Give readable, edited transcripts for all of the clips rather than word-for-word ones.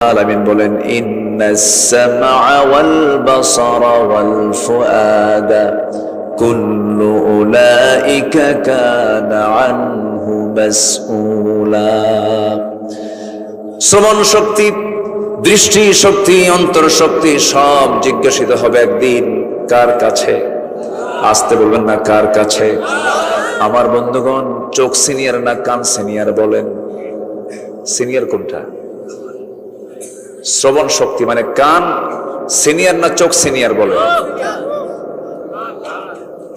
আলামিন বলেন ইন্নাস সামআ ওয়াল বাসারা ওয়াল ফুআদা কুল্লু উলাইকা কানা আনহু মাসউলা। শ্রবণ শক্তি, দৃষ্টি শক্তি, অন্তর শক্তি সব জিজ্ঞাসিত হবে একদিন। কার কাছে? আসতে বলবেন না, কার কাছে? আমার বন্ধুগণ, চোখ সিনিয়র না কান সিনিয়র? বলেন সিনিয়র কোনটা? শ্রবণ শক্তি মানে কান সিনিয়র না চোখ সিনিয়র? বলেন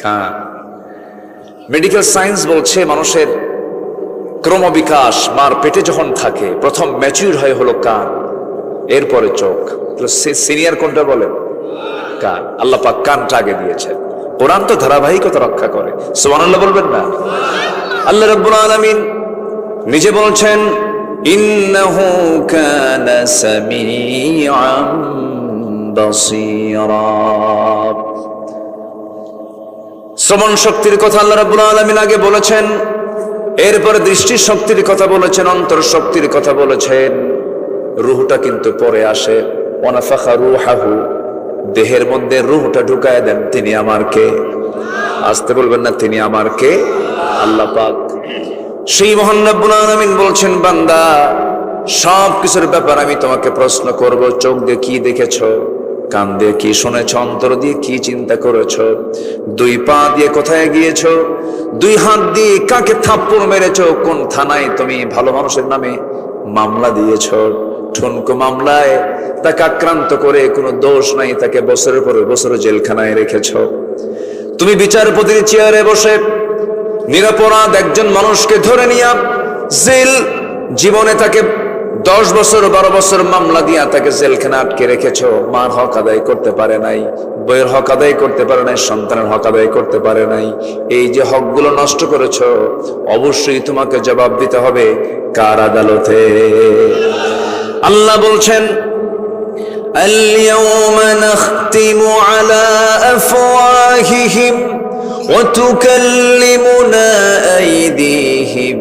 কান। মেডিকেল সায়েন্স বলছে মানুষের ক্রমবিকাশ মার পেটে যখন থাকে প্রথম ম্যাচিউর হয় হলো কান, এরপরে চোখ। সিনিয়র কোনটা? বলেন কান। আল্লাহ পাক কানটা আগে দিয়েছেন। কোরআন তো ধারাবাহিকতা রক্ষা করে। সুবহানাল্লাহ বলবেন না? আল্লাহ রাব্বুল আলামিন নিজে বলছেন ইন্নাহু কানা সামিআন বাসীরা। শ্রবণ শক্তির কথা আল্লাহ রাব্বুল আলামিন আগে বলেছেন, এরপর দৃষ্টি শক্তির কথা বলেছেন, অন্তর শক্তির কথা বলেছেন। রূহটা কিন্তু পরে আসে। ওয়ানাফাখা রূহাহু, দেহের মধ্যে রূহটা ঢুকায় দেন তিনি আমার কে? আসতে বলবেন না, তিনি আমার কে? আল্লাহ পাক। সেই মহান রব্বুল আলামিন বলছেন, বান্দা সব কিছুর ব্যাপার আমি তোমাকে প্রশ্ন করব। চোখ দিয়ে কি দেখেছো? কান দিয়ে কি শুনেছো? অন্তর দিয়ে কি চিন্তা করেছো? দুই পা দিয়ে কোথায় গিয়েছো? দুই হাত দিয়ে কাকে থাপ্পড় মেরেছো? কোন থানায় তুমি ভালো মানুষের নামে মামলা দিয়েছো? ঠুনকো মামলায় তাকে আক্রান্ত করে কোনো দোষ নাই, তাকে বছরের পর বছর জেলখানায় রেখেছো। তুমি বিচারপতির চেয়ারে বসে নিরপরাধ একজন মানুষকে ধরে নিয়া জেল জীবনে তাকে 10 বছর 12 বছর মামলা দিয়া তাকে জেলখানা আটকে রেখেছো। মার হক আদায় করতে পারে নাই, বইয়ের হক আদায় করতে পারে নাই, সন্তানের হক আদায় করতে পারে নাই। এই যে হকগুলো নষ্ট করেছো, অবশ্যই তোমাকে জবাব দিতে হবে কার আদালতে? আল্লাহ বলছেন আল-ইয়াওমা নাখতিমু আলা আফওয়াহিহিম ওয়া তুকাল্লিমুনা আইদিহিম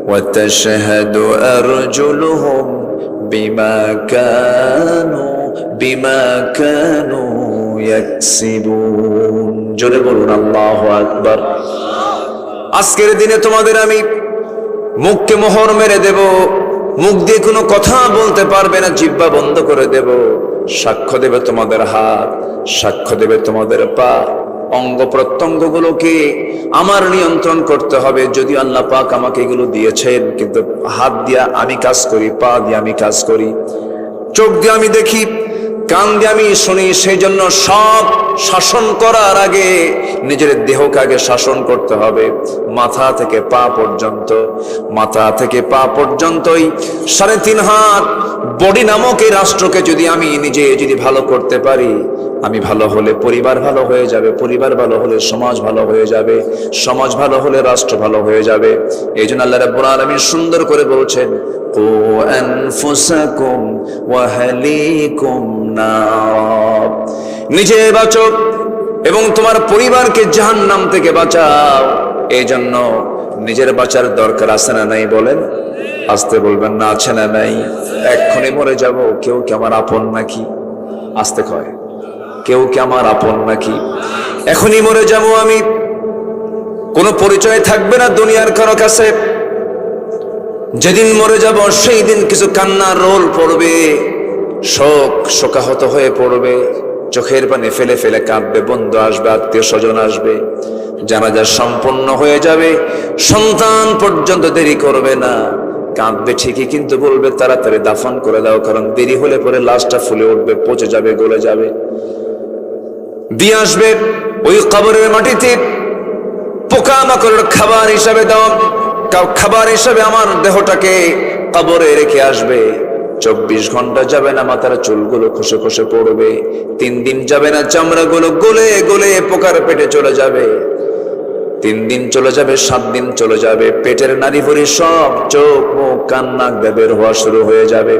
ওয়া তাশহাদু আরজুলুহুম বিমা কানু ইয়াকসিবুন। জোরে বলুন আল্লাহু আকবার। আজকের দিনে তোমাদের আমি মুখকে মোহর মেরে দেব, মুখ দিয়ে কোনো কথা বলতে পারবে না, জিহ্বা বন্ধ করে দেব। সাক্ষ্য দেবে তোমাদের হাত, সাক্ষ্য দেবে তোমাদের পা। অঙ্গ প্রত্যঙ্গ গুলোকে আমার নিয়ন্ত্রণ করতে হবে। যদিও আল্লাহ পাক আমাকে এগুলো দিয়েছেন, কিন্তু হাত দিয়ে আমি কাজ করি, পা দিয়ে আমি কাজ করি, চোখ দিয়ে আমি দেখি, কান দিয়ে আমি শুনি। সেই জন্য সব শাসন করার আগে নিজের দেহকে আগে শাসন করতে হবে। মাথা থেকে পা পর্যন্ত, মাথা থেকে পা পর্যন্তই 3.5 হাত বডি নামক এই রাষ্ট্রকে যদি আমি নিজে যদি ভালো করতে পারি, আমি ভালো হলে পরিবার ভালো হয়ে যাবে, পরিবার ভালো হলে সমাজ ভালো হয়ে যাবে, সমাজ ভালো হলে রাষ্ট্র ভালো হয়ে যাবে। এই জন্য আল্লাহ রাব্বুল আলামিন সুন্দর করে বলছেন কু আনফুসাকুম ওয়া আহলিকুম নার। নিজে বাঁচো এবং তোমার পরিবারকে জাহান্নাম থেকে বাঁচাও। এই জন্য নিজের বাঁচার দরকার আছে না নাই? বলেন আসতে বলবেন না, আছে না নাই? এক্ষুনি মরে যাব, কেউ কি আমার আপন নাকি? আসতে কয়, কেউ কি আমার আপন নাকি? এখনই মরে যাব আমি, কোনো পরিচয় থাকবে না দুনিয়ার কারো কাছে। যেদিন মরে যাব সেই দিন কিছু কান্নার রোল পড়বে, শোকাহত হয়ে পড়বে, চোখের পানি ফেলে ফেলে কাঁদবে, বন্ধু আসবে, আত্মীয় স্বজন আসবে, জানাজা সম্পন্ন হয়ে যাবে। সন্তান পর্যন্ত দেরি করবে না, কাঁদবে ঠিকই, কিন্তু বলবে তাড়াতাড়ি দাফন করে দাও, কারণ দেরি হলে পরে লাশটা ফুলে উঠবে, পচে যাবে, গলে যাবে। দিয়ে আসবে ওই কবরের মাটিতে পোকামাকড়ের খাবার হিসাবে দাও, খাবার হিসাবে আমার দেহটাকে কবরে রেখে আসবে। 24 ঘন্টা যাবে না মাথার চুলগুলো খসে খসে পড়বে, 3 দিন যাবে না চামড়াগুলো গলে গলে পোকার পেটে চলে যাবে, 3 দিন চলে যাবে, 7 দিন চলে যাবে, পেটের নাড়ি ভুঁড়ি সব চোখ মুখ কান নাক বের হওয়া শুরু হয়ে যাবে,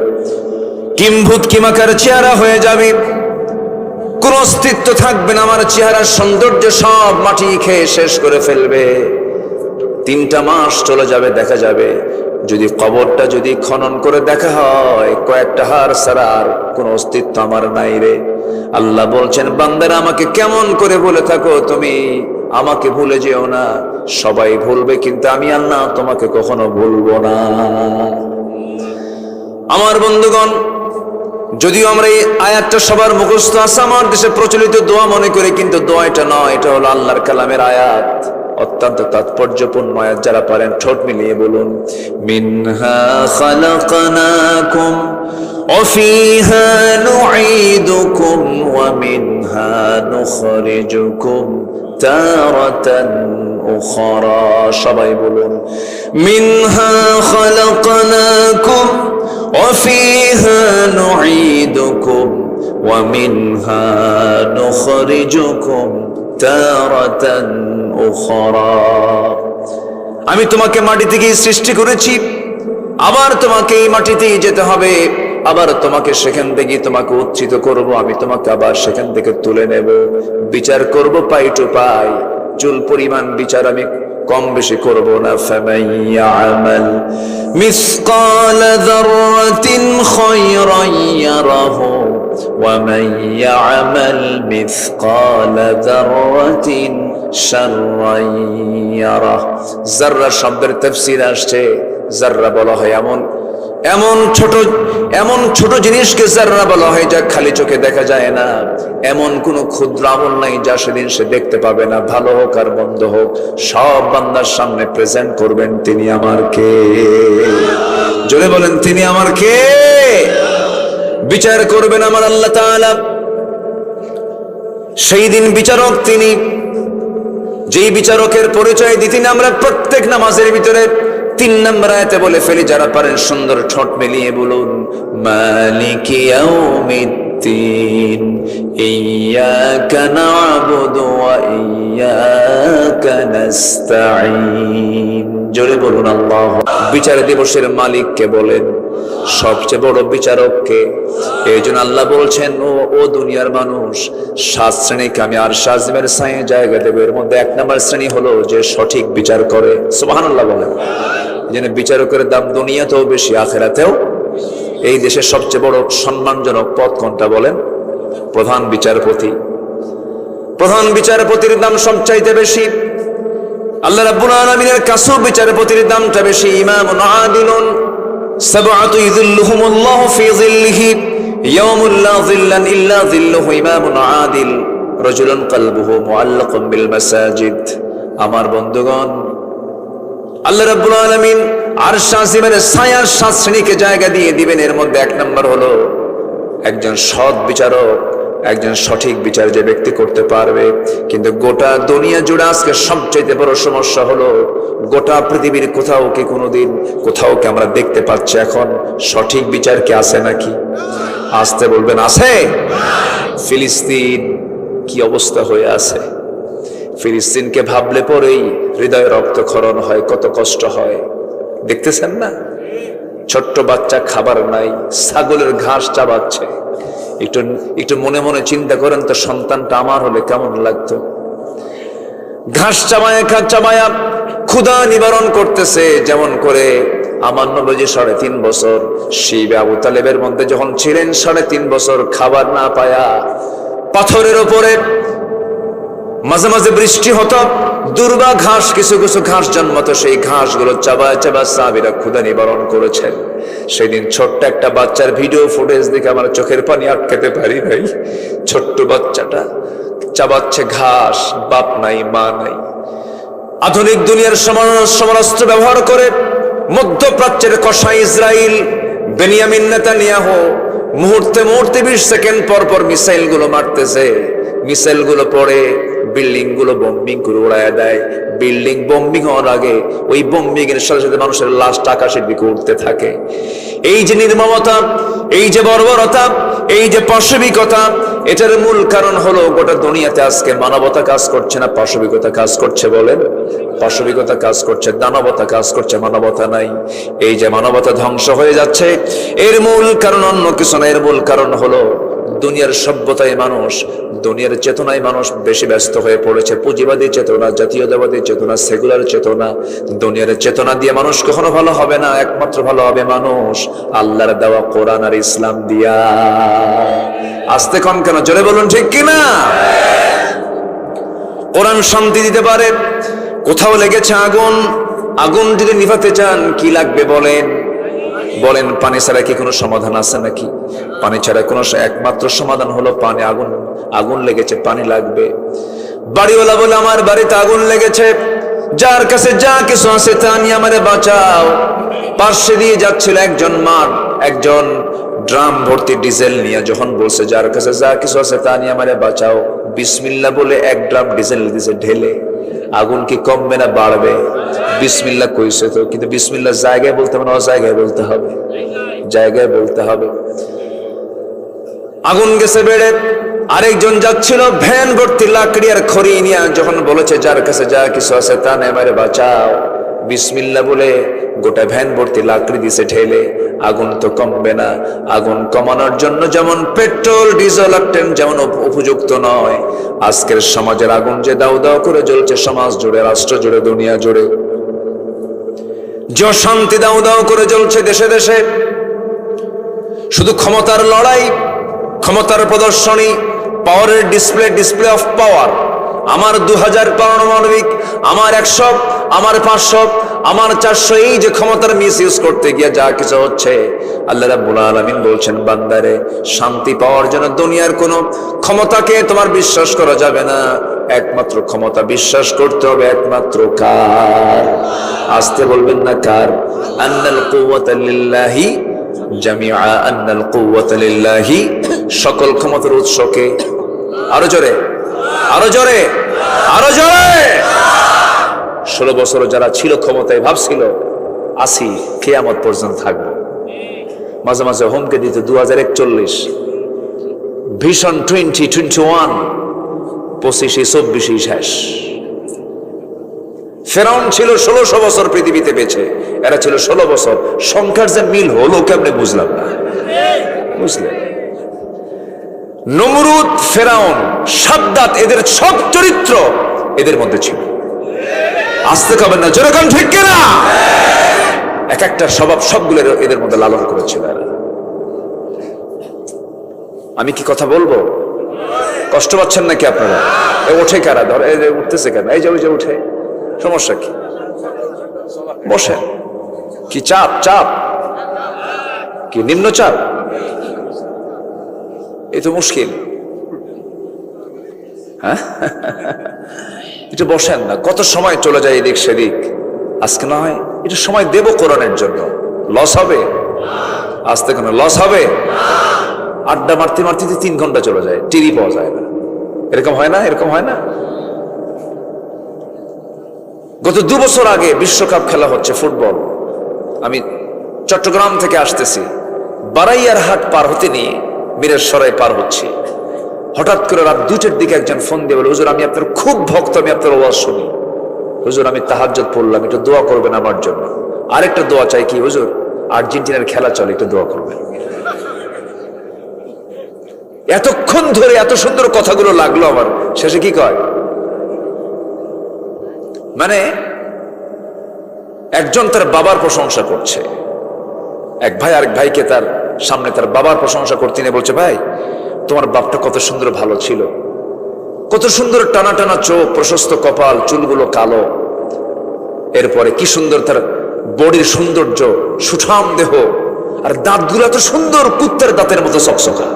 কিম্ভূত কিমাকার চেহারা হয়ে যাবে, কোন অস্তিত্ব থাকবে না। আমার চেহারার সৌন্দর্য সব মাটি খেয়ে শেষ করে ফেলবে। 3টা মাস চলে যাবে, দেখা যাবে যদি কবরটা যদি খনন করে দেখা হয় কয়েকটা হাড় ছাড়া আর কোন অস্তিত্ব আমার নাই রে। আল্লাহ বলছেন বান্দারা আমাকে কেমন করে বলে থাকো তুমি আমাকে ভুলে যেও না, সবাই ভুলবে কিন্তু আমি আল্লাহ তোমাকে কখনো ভুলবো না। আমার বন্ধুগণ, যদিও আমরা এই আয়াতটা সবার মুখস্থ আছে, আমার দেশে প্রচলিত দোয়া মনে করে, কিন্তু দোয়া এটা নয়, এটা হলো আল্লাহর কালামের আয়াত, অত্যন্ত তাৎপর্যপূর্ণ আয়াত। যারা পারেন ঠোঁট মিলিয়ে বলুন, মিনহা খালাকনাকুম ওয়া ফিহা নুঈদুকুম ওয়া মিনহা নুখরিজুকুম তারাতান উখরা। সবাই বলুন, মিনহা খালাকনাকুম ওয়া ফিহা নুঈদুকুম ওয়া মিনহা নুখরিজুকুম তারাতান উখরা। আমি তোমাকে মাটি থেকে সৃষ্টি করেছি, আবার তোমাকে এই মাটিতেই যেতে হবে, আবার তোমাকে সেখান থেকে তোমাকে উচ্চিত করব, আমি তোমাকে আবার সেখান থেকে তুলে নেব, বিচার করব পাই টু পাই, চুল পরিমাণ বিচার আমি কম বেশি করব না। ফামান ইয়ামাল মিসকাল যাররাতিন খায়রান ইয়ারাহু ওয়া মান ইয়ামাল মিসকাল যাররাতিন শাররান ইয়ারাহ। যাররা শব্দের তাফসীর আসছে, যাররা বলা হয় এমন ছোট জিনিসকে যাররা বলা হয় যা খালি চোখে দেখা যায় না। এমন কোন ক্ষুদ্র আমল নাই যা সেদিন সে দেখতে পাবে না, ভালো হোক আর মন্দ হোক, সব বান্দার সামনে প্রেজেন্ট করবেন তিনি আমার কে। জোরে বলেন, তিনি আমার কে। বিচার করবেন আমার আল্লাহ তাআলা। সেই দিন বিচারক তিনি, যেই বিচারকের পরিচয় দিতেন আমরা প্রত্যেক নামাজের ভিতরে 3 নম্বর আয়াতে বলে ফেলি। যারা পারেন সুন্দর ঠোঁট মিলিয়ে বলুন, মালিকি ইয়াউমিদ্দিন ইয়্যাকা না'বুদু ওয়া ইয়্যাকা নাস্তাঈন। জোরে বলুন আল্লাহ। বিচার দিবসের মালিককে বলেন, সবচেয়ে বড় বিচারককে। এই জন্য আল্লাহ বলছেন, ও দুনিয়ার মানুষ, 7 শ্রেণীকে আমি আরশ আজিমের ছায়ে জায়গা দেব। এর মধ্যে 1 নম্বর শ্রেণী হলো যে সঠিক বিচার করে। সুবহানাল্লাহ বলেন। যেন বিচারকের দাম দুনিয়াতেও বেশি, আখিরাতেও। এই দেশের সবচেয়ে বড় সম্মানজনক পদ কোনটা বলেন? প্রধান বিচারপতি। প্রধান বিচারপতির দাম সবচাইতে বেশি। আল্লাহ রাব্বুল আলামিনের কাছেও বিচারপতির দামটা বেশি। ইমামুন আদিলুন সাবআতু ইযিল্লুহুমুল্লাহু ফি যিল্লিহি ইয়াউমুল লা যিল্লা ইল্লা যিল্লুহু। ইমামুন আদিল রাজুলুন কলবুহু মুআল্লাকুন বিল মাসাজিদ। আমার বন্ধুগণ, আল্লাহ রাব্বুল আলামিন আরশ আজিমের ছায়ার 7 শ্রেণীকে জায়গা দিয়ে দিবেন। এর মধ্যে 1 নম্বর হলো একজন সৎ বিচারক, একজন সঠিক বিচার যে ব্যক্তি করতে পারবে। কিন্তু গোটা দুনিয়া জুড়ে আজকে সবচেয়ে বড় সমস্যা হলো, গোটা পৃথিবীর কোথাও কি কোনোদিন কোথাও কি আমরা দেখতে পাচ্ছি এখন সঠিক বিচার কি আছে নাকি? আসতে বলবেন, আছে? ফিলিস্তিন কি অবস্থা হয়ে আছে! ফিলিস্তিনকে ভাবলে পরেই হৃদয়ে রক্তক্ষরণ হয়, কত কষ্ট হয়। দেখতেছেন না? ছোট্ট বাচ্চা খাবার নাই, ছাগলের ঘাস চাবাচ্ছে। একটু মনে মনে চিন্তা করেন তো, সন্তানটা আমার হলে কেমন লাগতো। ঘাস চাবায়া ক্ষুধা নিবারণ করতেছে। যেমন করে আমার নবীজি 3.5 বছর শিবে আবু তালেবের মধ্যে যখন ছিলেন, 3.5 বছর খাবার না পায়া পাথরের উপরে মাঝে মাঝে বৃষ্টি হতো, দুর্বা ঘাস, কিছু কিছু ঘাস জন্মতো, সেই ঘাসগুলো চাবায় সাহাবীরা ক্ষুধা নিবারণ করেছেন। সেদিন ছোট্ট একটা বাচ্চার ভিডিও ফুটেজ দেখে আমার চোখের পানি আটকাতে পারি নাই। ছোট্ট বাচ্চাটা চাবাচ্ছে ঘাস, বাপ নাই, মা নাই। আধুনিক দুনিয়ার সমরাস্ত্র ব্যবহার করে মধ্যপ্রাচ্যের কসাই ইসরায়েল বেনিয়ামিন নেতানিয়াহু মুহূর্তে 20 সেকেন্ড পর পর মিসাইল গুলো মারতেছে। মিসাইল গুলো পড়ে বিল্ডিং গুলো বম্বিং করে উড়াইয়া দেয়। বিল্ডিং বম্বিং হওয়ার আগে ওই বম্বিং এর সাথে সাথে মানুষের লাশটা আকাশের দিকে উঠতে থাকে। এই যে নির্মমতা, এই যে বর্বরতা, এই যে পাশবিকতা, এটার মূল কারণ হলো গোটা দুনিয়াতে আজকে মানবতা কাজ করছে না, পাশবিকতা কাজ করছে। বলেন, পাশবিকতা কাজ করছে, দানবতা কাজ করছে, মানবতা নাই। এই যে মানবতা ধ্বংস হয়ে যাচ্ছে, এর মূল কারণ অন্য কিছু না, এর মূল কারণ হলো দুনিয়ার সভ্যতায় মানুষ, দুনিয়ার চেতনায় মানুষ বেশি ব্যস্ত হয়ে পড়েছে। পুঁজিবাদী চেতনা, জাতীয়তাবাদী চেতনা, সেকুলার চেতনা, দুনিয়ার চেতনা দিয়ে মানুষ কখনো ভালো হবে না। একমাত্র ভালো হবে মানুষ আল্লাহর দেওয়া কোরআন আর ইসলাম দিয়া। আস্তে কন কেন, জোরে বলুন ঠিক কিনা? কোরআন শান্তি দিতে পারে। কোথাও লেগেছে আগুন, আগুন যদি নিভাতে চান কি লাগবে বলেন? বলেন পানি ছাড়া কি কোনো সমাধান আছে নাকি? পানি ছাড়া কোনো একমাত্র সমাধান হলো পানি। আগুন, আগুন লেগেছে, পানি লাগবে। বাড়িওয়ালা বলে আমার বাড়িতে আগুন লেগেছে, যার কাছে যা কিছু আছে তা নিয়ে আমারে বাঁচাও। পার্শ্বে দিয়ে যাচ্ছিল একজন মা, একজন ড্রাম ভর্তি ডিজেল নিয়ে, যখন বলছে যার কাছে যা কিছু আছে তা নিয়ে আমারে বাঁচাও, বিসমিল্লাহ বলে এক ড্রাম ডিজেল দিয়েছে ঢেলে। আগুন কি কমবে না বাড়বে? বিসমিল্লাহ কইছে তো, কিন্তু বিসমিল্লাহ জায়গায় বলতে হবে না জায়গায় বলতে হবে? জায়গায় বলতে হবে। আগুন গেছে বেড়ে। আরেকজন যাচ্ছিল ভ্যান ভর্তি লাকড়ি আর খড়ি নিয়ে, যখন বলেছে যার কাছে যা কিছু আছে তা নিয়ে আমারে বাঁচাও, বিসমিল্লাহ বলে গোটা ভ্যান ভর্তি লাকড়ি দিছে ঢেলে। আগুন তো কমবে না। আগুন কমানোর জন্য যেমন পেট্রোল, ডিজেল, অক্টেন যেমন উপযুক্ত নয়, আজকের সমাজের আগুন যে দাউ দাউ করে জ্বলছে সমাজ জুড়ে, রাষ্ট্র জুড়ে, দুনিয়া জুড়ে, যে শান্তি দাউ দাউ করে জ্বলছে দেশে দেশে, শুধু ক্ষমতার লড়াই, ক্ষমতার প্রদর্শনী, পাওয়ারের ডিসপ্লে, ডিসপ্লে অফ পাওয়ার। আমার 2000 পারমাণবিক, আমার 100, আমার 500, আমার 400, এই যে ক্ষমতার মিস ইউজ করতে গিয়ে যা কিছু হচ্ছে, আল্লাহ রাব্বুল আলামিন বলছেন বান্দারে শান্তি পাওয়ার জন্য দুনিয়ার কোন ক্ষমতাকে তোমার বিশ্বাস করা যাবে না। একমাত্র ক্ষমতা বিশ্বাস করতে হবে একমাত্র কার? আসতে বলবেন না কার? আন্নাল কুওয়াতা লিল্লাহি জামিআ, আন্নাল কুওয়াতা লিল্লাহি, সকল ক্ষমতার উৎসকে। আরো জোরে, আরো জোরে, আরো জোরে। 16 বছর যারা ছিল ক্ষমতায় ভাবছিল আসি কিয়ামত পর্যন্ত থাকবে, মাঝে মাঝে হুমকে দিত 2041, ভিশন 2021, 25-24 শেষ। ফেরাউন ছিল 1600 বছর পৃথিবীতে বেঁচে, এরা ছিল 16 বছর। সংখ্যার যে মিল হলো কেমনে বুঝলাম না, বুঝলেন? নমরুদ, ফেরাউন, সাদ্দাত, এদের সব চরিত্র এদের মধ্যে ছিল। আসতে খাবেন না, যেরকম ঠিক কিনা? এক একটা স্বভাব সবগুলো এদের মধ্যে লালন করেছিল। আমি কি কথা বলবো? কষ্ট পাচ্ছেন নাকি আপনারা? ওঠে কারা? ধরে উঠতেছে কেন? এই যে ওই যে উঠে, সমস্যা কি? বসেন। কি চাপ? চাপ কি নিম্নচাপ? এই তো মুশকিল। হ্যাঁ, একটু বসেন না। কত সময় চলে যায় এদিক সেদিক। আজকে না হয় একটু সময় দেব কোরআনের জন্য। লস হবে? আজকে কোনো লস হবে? আড্ডা মারতে মারতে 3 ঘন্টা চলে যায়, টিভি পাওয়া যায় না। এরকম হয় না? এরকম হয় না? গত 2 বছর আগে বিশ্বকাপ খেলা হচ্ছে ফুটবল। আমি চট্টগ্রাম থেকে আসতেছি, বারাইয়ার হাট পার হতে নিয়ে মীরের সরাই পার হচ্ছি। হঠাৎ করে রাত 2টার দিকে একজন ফোন দিয়ে বলে, হুজুর আমি আপনার খুব ভক্ত, আমি আপনার আওয়াজ শুনি। হুজুর আমি তাহাজ্জুদ পড়লাম, একটু দোয়া করবেন আমার জন্য। আরেকটা দোয়া চাই। কি হুজুর? আর্জেন্টিনার খেলা চলে, একটু দোয়া করবেন। এতক্ষণ ধরে এত সুন্দর কথাগুলো লাগলো আমার। শেষে কি কয়? মানে একজন তার বাবার প্রশংসা করছে, এক ভাই আরেক ভাইকে তার সামনে তার বাবার প্রশংসা করতে নিয়ে বলছে, ভাই তোমার বাপটা কত সুন্দর ভালো ছিল, কত সুন্দর টানা টানা চোখ, প্রশস্ত কপাল, চুলগুলো কালো, এরপরে কি সুন্দর তার বডির সৌন্দর্য, সুঠাম দেহ, আর দাঁতগুলো এত সুন্দর কুত্তার দাঁতের মতো চকচকা।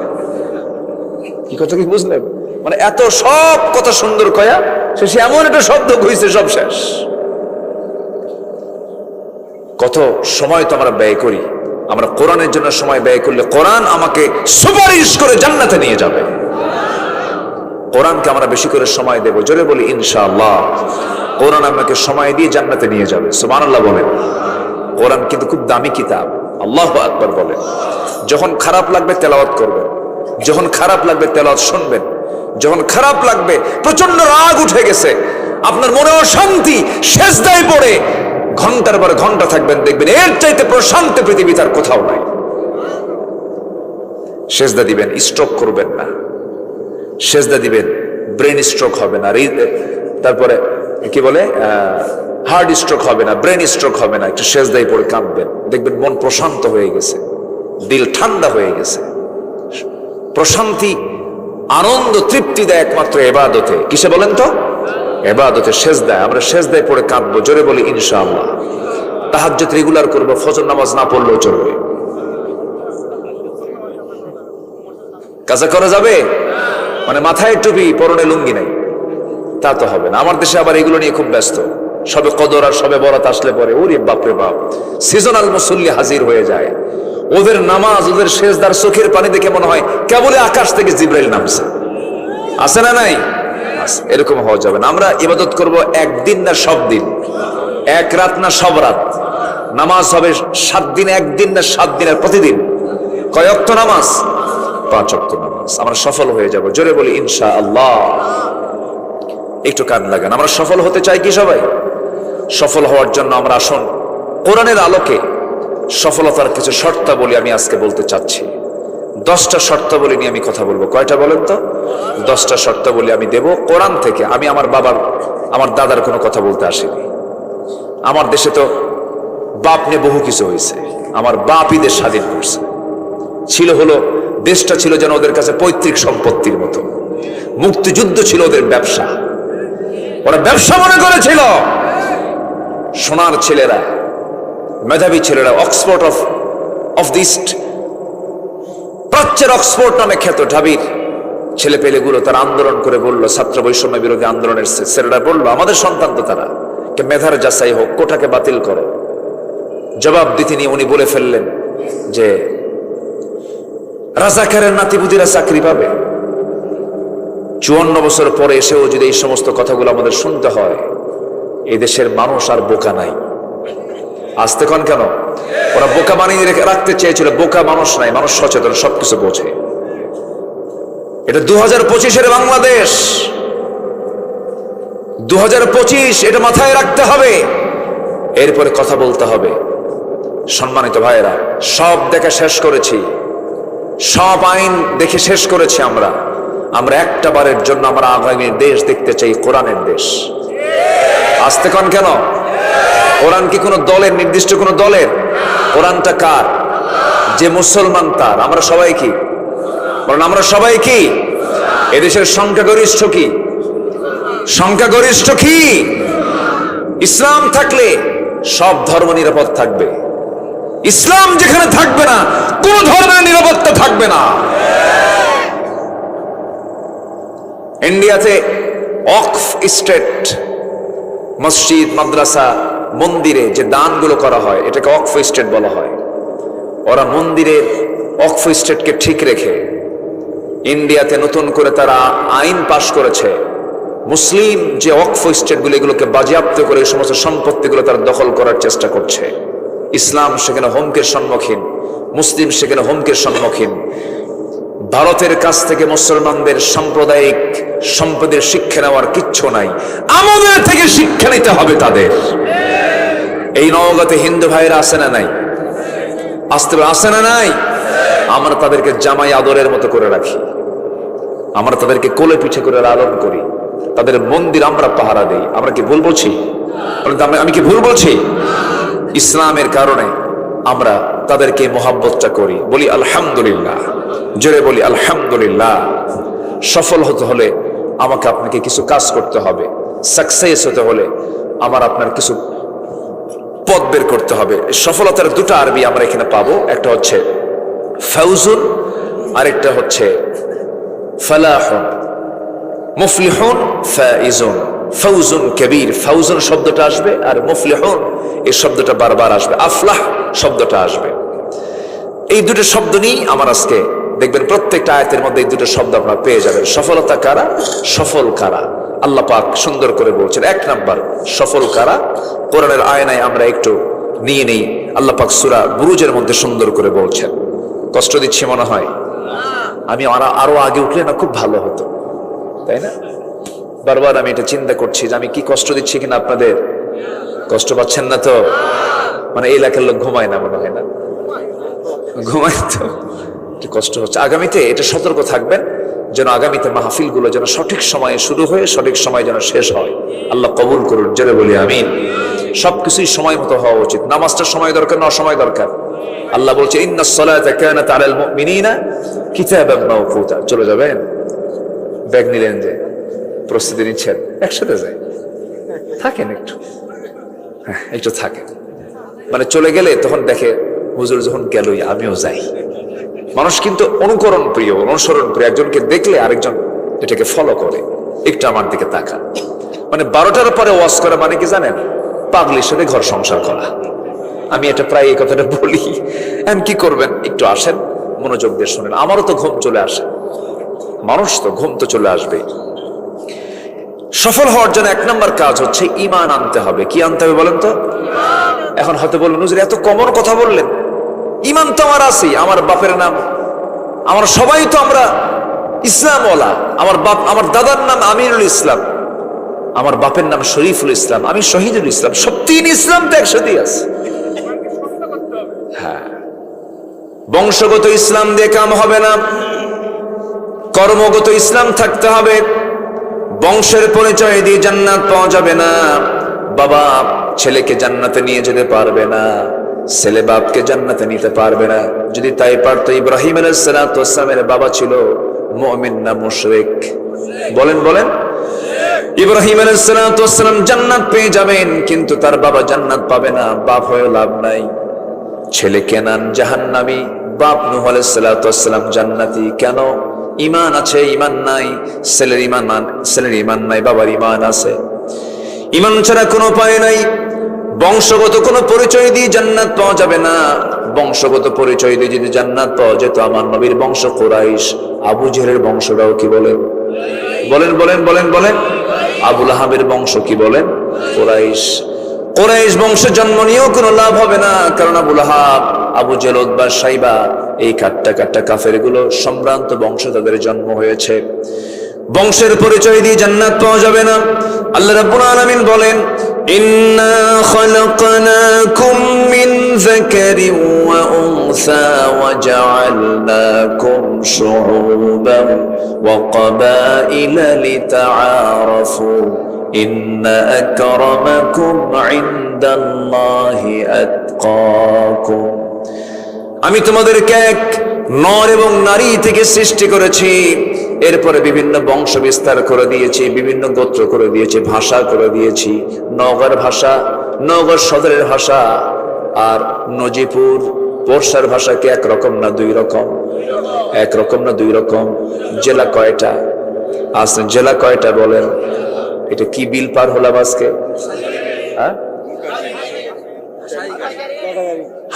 কি কথা কি বুঝলেন? মানে এত সব কথা সুন্দর কয়া সে এমন একটা শব্দ কইছে, সব শেষ। কত সময় তো আমরা ব্যয় করি। আমরা কোরআনের জন্য সময় ব্যয় করলে কোরআন আমাকে সুপারিশ করে জান্নাতে নিয়ে যাবে। কোরআনকে আমরা বেশি করে সময় দেব। জোরে বলি ইনশাআল্লাহ। কোরআন আমাকে সময় দিয়ে জান্নাতে নিয়ে যাবে। সুবহানাল্লাহ বলেন। কোরআন কিন্তু খুব দামি কিতাব। আল্লাহু আকবার বলেন। যখন খারাপ লাগবে তেলাওয়াত করবেন, যখন খারাপ লাগবে তেলাওয়াত শুনবেন, যখন খারাপ লাগবে প্রচন্ড রাগ উঠে গেছে, আপনার মনে অশান্তি, সেজদায় পড়ে ঘন্টার পর ঘন্টা থাকবেন, দেখবেন এর চাইতে প্রশান্ত পৃথিবী তার কোথাও নাই। সেজদা দিবেন, স্ট্রোক করবেন না। সেজদা দিবেন, ব্রেন স্ট্রোক হবে না। তারপরে কি বলে, হার্ড স্ট্রোক হবে না, ব্রেন স্ট্রোক হবে না। একটু সেজদায় পড়ে কাঁদবেন, দেখবেন মন প্রশান্ত হয়ে গেছে, দিল ঠান্ডা হয়ে গেছে। প্রশান্তি, আনন্দ, তৃপ্তি দেয় একমাত্র ইবাদতে। কিসে বলেন তো? ইবাদতে, সেজদায়। আমরা সেজদায় পড়ে কাঁদবো, জোরে বলি ইনশাআল্লাহ। তাহাজ্জুদ রেগুলার করবো, ফজর নামাজ না পড়লেও চলবে। কাজা করা যাবে? মানে মাথায় টুপি, পরনে লুঙ্গি নাই, তা তো হবে না। আমার দেশে আবার এগুলো নিয়ে খুব ব্যস্ত। সবে কদর আর সবে বরাত আসলে পরে ওরে বাপরে বাপ, সিজনাল মুসল্লি হাজির হয়ে যায়। ওদের নামাজ, ওদের সেজদার চোখের পানি দেখে মনে হয় কেবলই আকাশ থেকে জিবরাইল নামছে। আছে না নাই? এরকম হওয়া যাবে না। আমরা ইবাদত করব একদিন না সব দিন, এক রাত না সব রাত। নামাজ হবে 7 দিন, একদিন না 7 দিন, আর প্রতিদিন। কয় ওয়াক্ত নামাজ? 5 ওয়াক্ত নামাজ। আমরা সফল হয়ে যাব, জোরে বলি ইনশাআল্লাহ। একটু কান লাগান। আমরা সফল হতে চাই কি সবাই? সফল হওয়ার জন্য আমরা আসুন কোরআনের আলোকে সফলতার কিছু শর্তাবলী আমি আজকে বলতে চাচ্ছি। 10টা শর্তাবলী নিয়ে আমি কথা বলবো। কয়টা বলেন তো? 10টা শর্তাবলী আমি দেব কোরআন থেকে। আমি আমার বাবার, আমার দাদার কোনো কথা বলতে আসিনি। আমার দেশে তো বাপ নিয়ে বহু কিছু হয়েছে। আমার বাপই দেশ স্বাধীন করছে। ছিল হলো, দেশটা ছিল যেন ওদের কাছে পৈতৃক সম্পত্তির মতো। মুক্তিযুদ্ধ ছিল ওদের ব্যবসা, ওরা ব্যবসা মনে করেছিল। সোনার ছেলেরা, মেধাবী ছেলেরা, অক্সফোর্ড অফ দি ইস্ট, প্রাচ্যের অক্সফোর্ড নামে খ্যাত ঢাবির ছেলে পেলেগুলো তারা আন্দোলন করে বলল, ছাত্র বৈষম্য বিরোধী আন্দোলনের ছেলেরা বলল, আমাদের সন্তান তো তারা, মেধার যাচাই হোক, কোটাকে বাতিল করো। জবাব দিতে নিয়ে উনি বলে ফেললেন যে রাজাকারের নাতিপুতিরা চাকরি পাবে। 54 বছর পরে এসেও যদি এই সমস্ত কথাগুলো আমাদের শুনতে হয়, এই দেশের মানুষ আর বোকা নাই। আসতে কন কেন? ওরা বোকা বানিয়ে রাখতে চেয়েছিল। বোকা মানুষ নাই, মানুষ সচেতন, সবকিছু বোঝে। এটা 2025-এর বাংলাদেশ, 2025, এটা মাথায় রাখতে হবে। এরপরে কথা বলতে হবে। সম্মানিত ভাইয়েরা, সব দেখা শেষ করেছি, সব আইন দেখে শেষ করেছি। আমরা একটা বারের জন্য আমরা আগামী দেশ দেখতে চাই, কোরআনের দেশ। আসতে কন কেন? কোরআন কি কোনো দলের, নির্দিষ্ট কোনো দলের? কোরআনটা কার? যে মুসলমান তার। আমরা সবাই কি? কারণ আমরা সবাই কি? এদেশের সংখ্যাগরিষ্ঠ কি? সংখ্যাগরিষ্ঠ কি? ইসলাম থাকলে সব ধর্ম নিরাপদ থাকবে। ইসলাম যেখানে থাকবে না, কোন ধর্মের নিরাপত্তা থাকবে না। ইন্ডিয়াতে ওয়াকফ স্টেট, মসজিদ, মাদ্রাসা, মন্দিরে যে দানগুলো করা হয়, এটাকে ওয়াকফ স্টেট বলা হয়। ওরা মন্দিরের ওয়াকফ স্টেটকে ঠিক রেখে ইন্ডিয়াতে নতুন করে তারা আইন পাশ করেছে, মুসলিম যে ওয়াকফ স্টেটগুলো, এগুলোকে বাজেয়াপ্ত করে এই সমস্ত সম্পত্তিগুলো তারা দখল করার চেষ্টা করছে। ইসলাম সেখানে হুমকির সম্মুখীন, মুসলিম সেখানে হুমকির সম্মুখীন। ভারতের কাছ থেকে মুসলমানদের সাম্প্রদায়িক সম্পদের শিক্ষা নেওয়ার কিচ্ছু নাই, আমাদের থেকে শিক্ষা নিতে হবে তাদের। এই নওগাঁতে হিন্দু ভাইরা আছে না নাই? আছে না নাই? আমরা তাদেরকে জামাই আদরের মতো করে রাখি, আমরা তাদেরকে কোলে পিঠে করে লালন করি, তাদের মন্দির আমরা পাহারা দেই। আমরা কি ভুল বলছি? আমি কি ভুল বলছি? ইসলামের কারণে আমরা তাদেরকে মোহাব্বতটা করি। বলি আলহামদুলিল্লাহ, জোরে বলি আলহামদুলিল্লাহ। সফল হতে হলে আমাকে আপনাকে কিছু কাজ করতে হবে। সাকসেস হতে হলে আমার আপনার কিছু পথ বের করতে হবে। সফলতার 2টা আরবি আমরা এখানে পাবো। একটা হচ্ছে ফাউজুন, আরেকটা হচ্ছে ফালাহুন। মুফলিহুন, ফাইজুন। ফাউজুন কবীর, ফাউজুন শব্দটা আসবে, আর মুফলিহুন এই শব্দটা বারবার আসবে, আফলাহ শব্দটা আসবে। এই 2টো শব্দ নিয়ে আমার আজকে দেখবেন প্রত্যেকটা আয়াতের মধ্যে এই 2টো শব্দ আপনারা পেয়ে যাবেন। সফলতা কারা, সফল কারা, আল্লাহ পাক সুন্দর করে বলছেন। 1 নাম্বার সফল কারা, কোরআনের আয়নায় আমরা একটু নিয়ে নেই। আল্লাহ পাক সূরা বুরুজের মধ্যে সুন্দর করে বলছেন। কষ্ট দিচ্ছি মনে হয়? আমি আরো আগে উঠলে না খুব ভালো হতো, তাই না? বারবার আমি এটা চিন্তা করছি যে আমি কি কষ্ট দিচ্ছি কিনা আপনাদের। কষ্ট পাচ্ছেন না তো? মানে এই এলাকার লোক ঘুমায় না মনে হয় না? ঘুমায় তো? কি কষ্ট হচ্ছে। আগামীতে এটা সতর্ক থাকবেন যেন আগামীতে মাহফিলগুলো যেন সঠিক সময়ে শুরু হয়ে সঠিক সময় যেন শেষ হয়। আল্লাহ কবুল করুন, জোরে বলি আমিন। সবকিছুই সময় মতো হওয়া উচিত। নামাজটা সময় দরকার না অসময় দরকার? আল্লাহ বলছে ইন্নাস সালাতা কানাত আলাল মুমিনিনা কিতাবাম মাওকুতা। চলে যাবেন? ব্যাগ নিলেন যে প্রস্তুতি নিচ্ছেন, একসাথে যাই, থাকেন একটু, হ্যাঁ একটু থাকেন। মানে চলে গেলে তখন দেখে হুজুর যখন গেলই আমিও যাই। মানুষ কিন্তু অনুকরণ প্রিয়, অনুসরণ প্রিয়। একজনকে দেখলে আরেকজন এটাকে ফলো করে, একটু আমার দিকে তাকা। মানে 12টার পরে ওয়াজ করা মানে কি জানেন? পাগলির সাথে ঘর সংসার করা। আমি এটা প্রায় এই কথাটা বলি। এখন কি করবেন, একটু আসেন, মনোযোগ দিয়ে শোনেন। আমারও তো ঘুম চলে আসে, মানুষ তো ঘুম তো চলে আসবে। সফল হওয়ার জন্য 1 নম্বর কাজ হচ্ছে ঈমান আনতে হবে। কি আনতে হবে বলেন তো? এখন হয়তো বললেন হুজুর এত কমন কথা বললেন, ঈমান তো আমার আছেই, আমার বাপের নাম, আমার সবাই তো আমরা ইসলামওয়ালা। আমার বাপ, আমার দাদার নাম আমিরুল ইসলাম, আমার বাপের নাম শরীফুল ইসলাম, আমি শহীদুল ইসলাম। সব 3 ইসলাম তো একসাথেই আছে। হ্যাঁ, বংশগত ইসলাম দিয়ে কাম হবে না, কর্মগত ইসলাম থাকতে হবে। বংশের পরিচয় দিয়ে জান্নাত পাওয়া যাবে না। বাবা ছেলেকে জান্নাতে নিয়ে যেতে পারবে না, ছেলে বাপকে জান্নাতে নিতে পারবে না। যদি তাই পারতো, ইব্রাহিম আলাইহিস সালাতু ওয়াস সালামের বাবা ছিল মুমিন না মুশরিক? বলেন বলেন। ইব্রাহিম আলাইহিস সালাতু ওয়াস সালাম জান্নাত পেয়ে যাবেন, কিন্তু তার বাবা জান্নাত পাবে না। বাপ হয়ে লাভ নাই। ছেলে কেনান জাহান্নামী, বাপ নূহ আলাইহিস সালাতু ওয়াস সালাম জান্নাতি। কেন? ঈমান আছে, ঈমান নাই। ছেলের ঈমান নাই, বাবার ঈমান আছে। ঈমান ছাড়া কোনো উপায় নাই। বংশগত কোনো পরিচয় দিয়ে জান্নাত পাওয়া যাবে না। বংশগত পরিচয় দিয়ে যদি জান্নাত পাওয়া যেত, আমার নবীর বংশ কুরাইশ, আবু জেহেলের বংশটাও কি বলেন? বলেন বলেন বলেন বলেন। আবু লাহাবের বংশ কি বলেন? কুরাইশ। কুরাইশ বংশে জন্ম নিয়েও কোনো লাভ হবে না, কারণ আবু লাহাব, আবু জেহেল, উতবা, সাইবা, এই কাট্টা কাট্টা কাফের গুলো সম্ভ্রান্ত বংশ, তাদের জন্ম হয়েছে। বংশের পরিচয় দিয়ে জান্নাত পাওয়া যাবে না। আল্লাহ রাব্বুল আলামিন বলেন ইন্না খালাকনাকুম মিন যাকারিন ওয়া উনসা ওয়া জাআলনাকুম শুউবান ওয়া ক্বাবাইলা লিতাআরাফু ইন্না আকরামাকুম ইনদাল্লাহি আতকাকুম। আমি তোমাদেরকে এক নর এবং নারী থেকে সৃষ্টি করেছি, এরপরে বিভিন্ন বংশ বিস্তার করে দিয়েছি, বিভিন্ন গোত্র করে দিয়েছি, ভাষা করে দিয়েছি। নগর ভাষা, নগর সদরের ভাষা আর নজিপুর পোরশার ভাষা কি একরকম না 2 রকম? একরকম না 2 রকম? জেলা কয়টা আছে? জেলা কয়টা বলেন? এটা কি বিল পার হলাম আজকে? হ্যাঁ,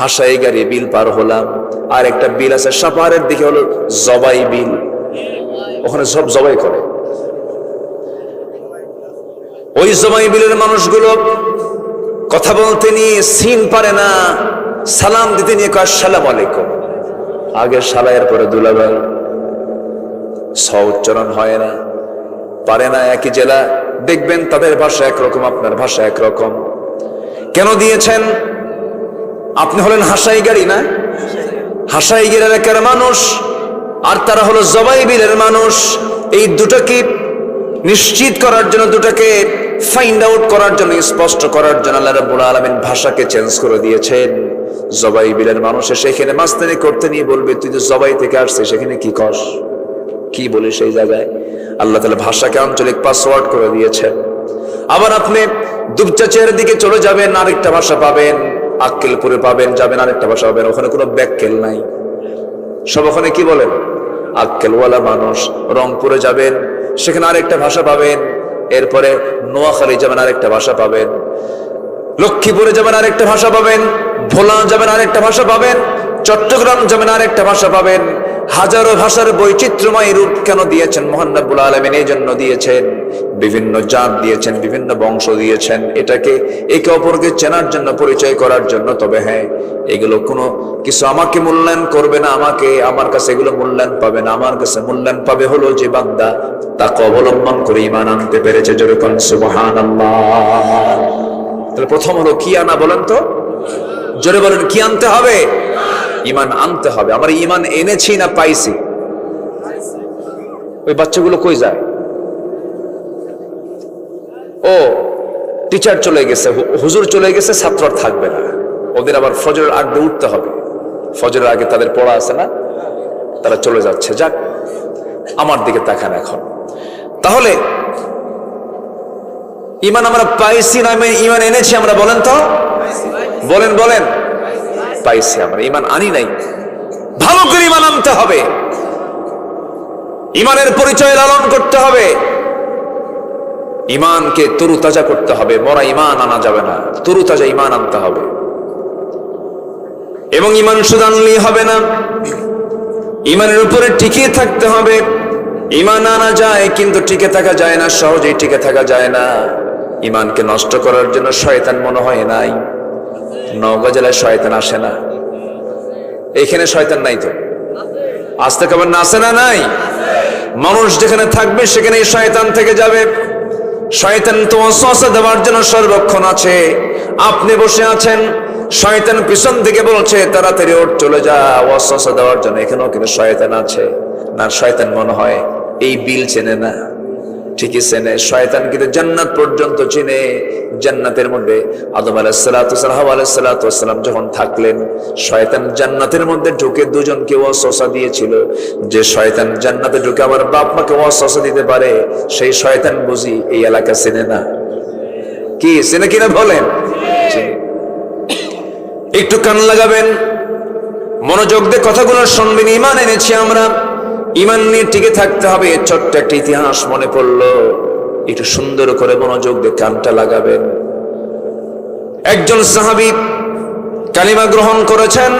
হাসাইগারি বিল পার হলাম। আর একটা বিল আছে সাপাহারের দিকে, হলো জবাই বিল। ওখানে সব জবাই করে। ওই জবাই বিলের মানুষগুলো কথা বলতে নিয়ে সিন পারে না, সালাম দিতে নিয়ে কয় আসসালামু আলাইকুম। আগে সালায়ের পরে দুলাভাই, স উচ্চারণ হয় না, পারে না। একই জেলা, দেখবেন তাদের ভাষা একরকম, আপনার ভাষা একরকম। কেন দিয়েছেন? আপনি হলেন হাসাইগাড়ি না, হাসাইগির এলাকার মানুষ, আর তারা হলো জবাইবিলের মানুষ। এই দুটাকে নিশ্চিত করার জন্য, দুটাকে ফাইন্ড আউট করার জন্য, স্পষ্ট করার জন্য আল্লাহ রাব্বুল আলামিন ভাষাকে চেঞ্জ করে দিয়েছেন। জবাইবিলের মানুষ সেখানে মাস্তানি করতে নিয়ে বলবে তুই তো জবাই থেকে আসছিস, সেখানে কি কস, কি বলিস সেই জায়গায়? আল্লাহ তাআলা ভাষাকে আঞ্চলিক পাসওয়ার্ড করে দিয়েছেন। আবার আপনি দুপচাচিয়ার দিকে চলে যাবেন, আরেকটা ভাষা পাবেন। আক্কেলপুরে পাবেন, যাবেন, আরেকটা ভাষা পাবেন। ওখানে কোনো ব্যাককেল নাই, সব ওখানে কি বলেন? আক্কেলওয়ালা মানুষ। রংপুরে যাবেন, সেখানে আরেকটা ভাষা পাবেন। এরপরে নোয়াখালী যাবেন, আরেকটা ভাষা পাবেন। লক্ষ্মীপুরে যাবেন, আরেকটা ভাষা পাবেন। ভোলা যাবেন, আরেকটা ভাষা পাবেন। চট্টগ্রাম যাবেন, আরেকটা ভাষা পাবেন। হাজারো ভাষার বৈচিত্র্যময় রূপ কেন দিয়েছেন? মহান রব্বুল আলামিন এই জন্য দিয়েছেন। বিভিন্ন জাত দিয়েছেন, বিভিন্ন বংশ দিয়েছেন, এটাকে একে অপরকে চেনার জন্য, পরিচয় করার জন্য। তবে হ্যাঁ, এগুলো কোনো কিছু আমাকে মূল্যায়ন করবে না, আমার কাছে এগুলো মূল্যায়ন পাবে না। আমার কাছে মূল্যায়ন পাবে হলো যে বান্দা তাকে অবলম্বন করে ঈমান আনতে পেরেছে। জোরে কোন সুবহানাল্লাহ। তাহলে প্রথম হলো কি আনা বলেন তো? জোরে বলেন, কি আনতে হবে? ইমান আনতে হবে। আমরা ইমান এনেছি না পাইছি? ওই বাচ্চাগুলো কই যায়? ও টিচার চলে গেছে, হুজুর চলে গেছে, ছাত্র আর থাকবে না। ওদের আবার ফজরের আগে উঠতে হবে, ফজরের আগে তাদের পড়া আছে না, তারা চলে যাচ্ছে। যাক, আমার দিকে তাকান এখন। তাহলে ইমান আমরা পাইছি না ইমান এনেছি আমরা? বলেন তো, বলেন বলেন। পাইছি আমরা, ইমান আনি নাই। ভালো করে ইমান আনতে হবে, ইমানের পরিচয় লালন করতে হবে, ইমানকে তরুতাজা করতে হবে। মরা ইমান আনা যাবে না, তরুতাজা ইমান আনতে হবে। এবং ইমান শুধু আনলেই হবে না, ইমানের উপরে টিকে থাকতে হবে। ইমান আনা যায় কিন্তু টিকে থাকা যায় না, সহজেই টিকে থাকা যায় না। ইমানকে নষ্ট করার জন্য শয়তান মনে হয় নাই? নওগাঁ জেলায় শয়তান আসে না? এখানে শয়তান নাই তো? আসতে খবর না, আসে না? নাই। মানুষ যেখানে থাকবে সেখানে শয়তান থেকে যাবে। শয়তান তো ওয়াসওয়াসা দেওয়ার জন্য সর্বক্ষণ আছে। আপনি বসে আছেন, শয়তান পিছন থেকে বলছে তাড়াতাড়ি ওঠ, চলে যা, ওয়াসওয়াসা দেওয়ার জন্য। এখানেও কিন্তু শয়তান আছে না? শয়তান মনে হয় এই বিল চেনে না? ঠিকই চেনে। শয়তান কিন্তু জান্নাত পর্যন্ত চিনে। জান্নাতের মধ্যে আদম আলাইহিস সালাতু ওয়াস সালাম, হাওয়া আলাইহিস সালাতু ওয়াস সালাম যখন থাকলেন, শয়তান জান্নাতের মধ্যে ঢুকে দুজনকে ওয়াসওয়াসা দিয়েছিল যে শয়তান জান্নাতে ঢুকে আমার বাপ মাকে ওয়াসওয়াসা দিতে পারে। সেই শয়তান বুঝি এই এলাকা চেনে না? কি চেনে কিনা বলেন? একটু কান লাগাবেন, মনোযোগ দিয়ে কথাগুলো শুনবেন। ইমান এনেছি আমরা, ইমান নিয়ে টিকে থাকতে হবে। ছোট্ট একটা ইতিহাস মনে পড়লো, একটু সুন্দর করে মনোযোগ দিয়ে কানটা লাগাবেন। একজন সাহাবী কালিমা গ্রহণ করেছেন,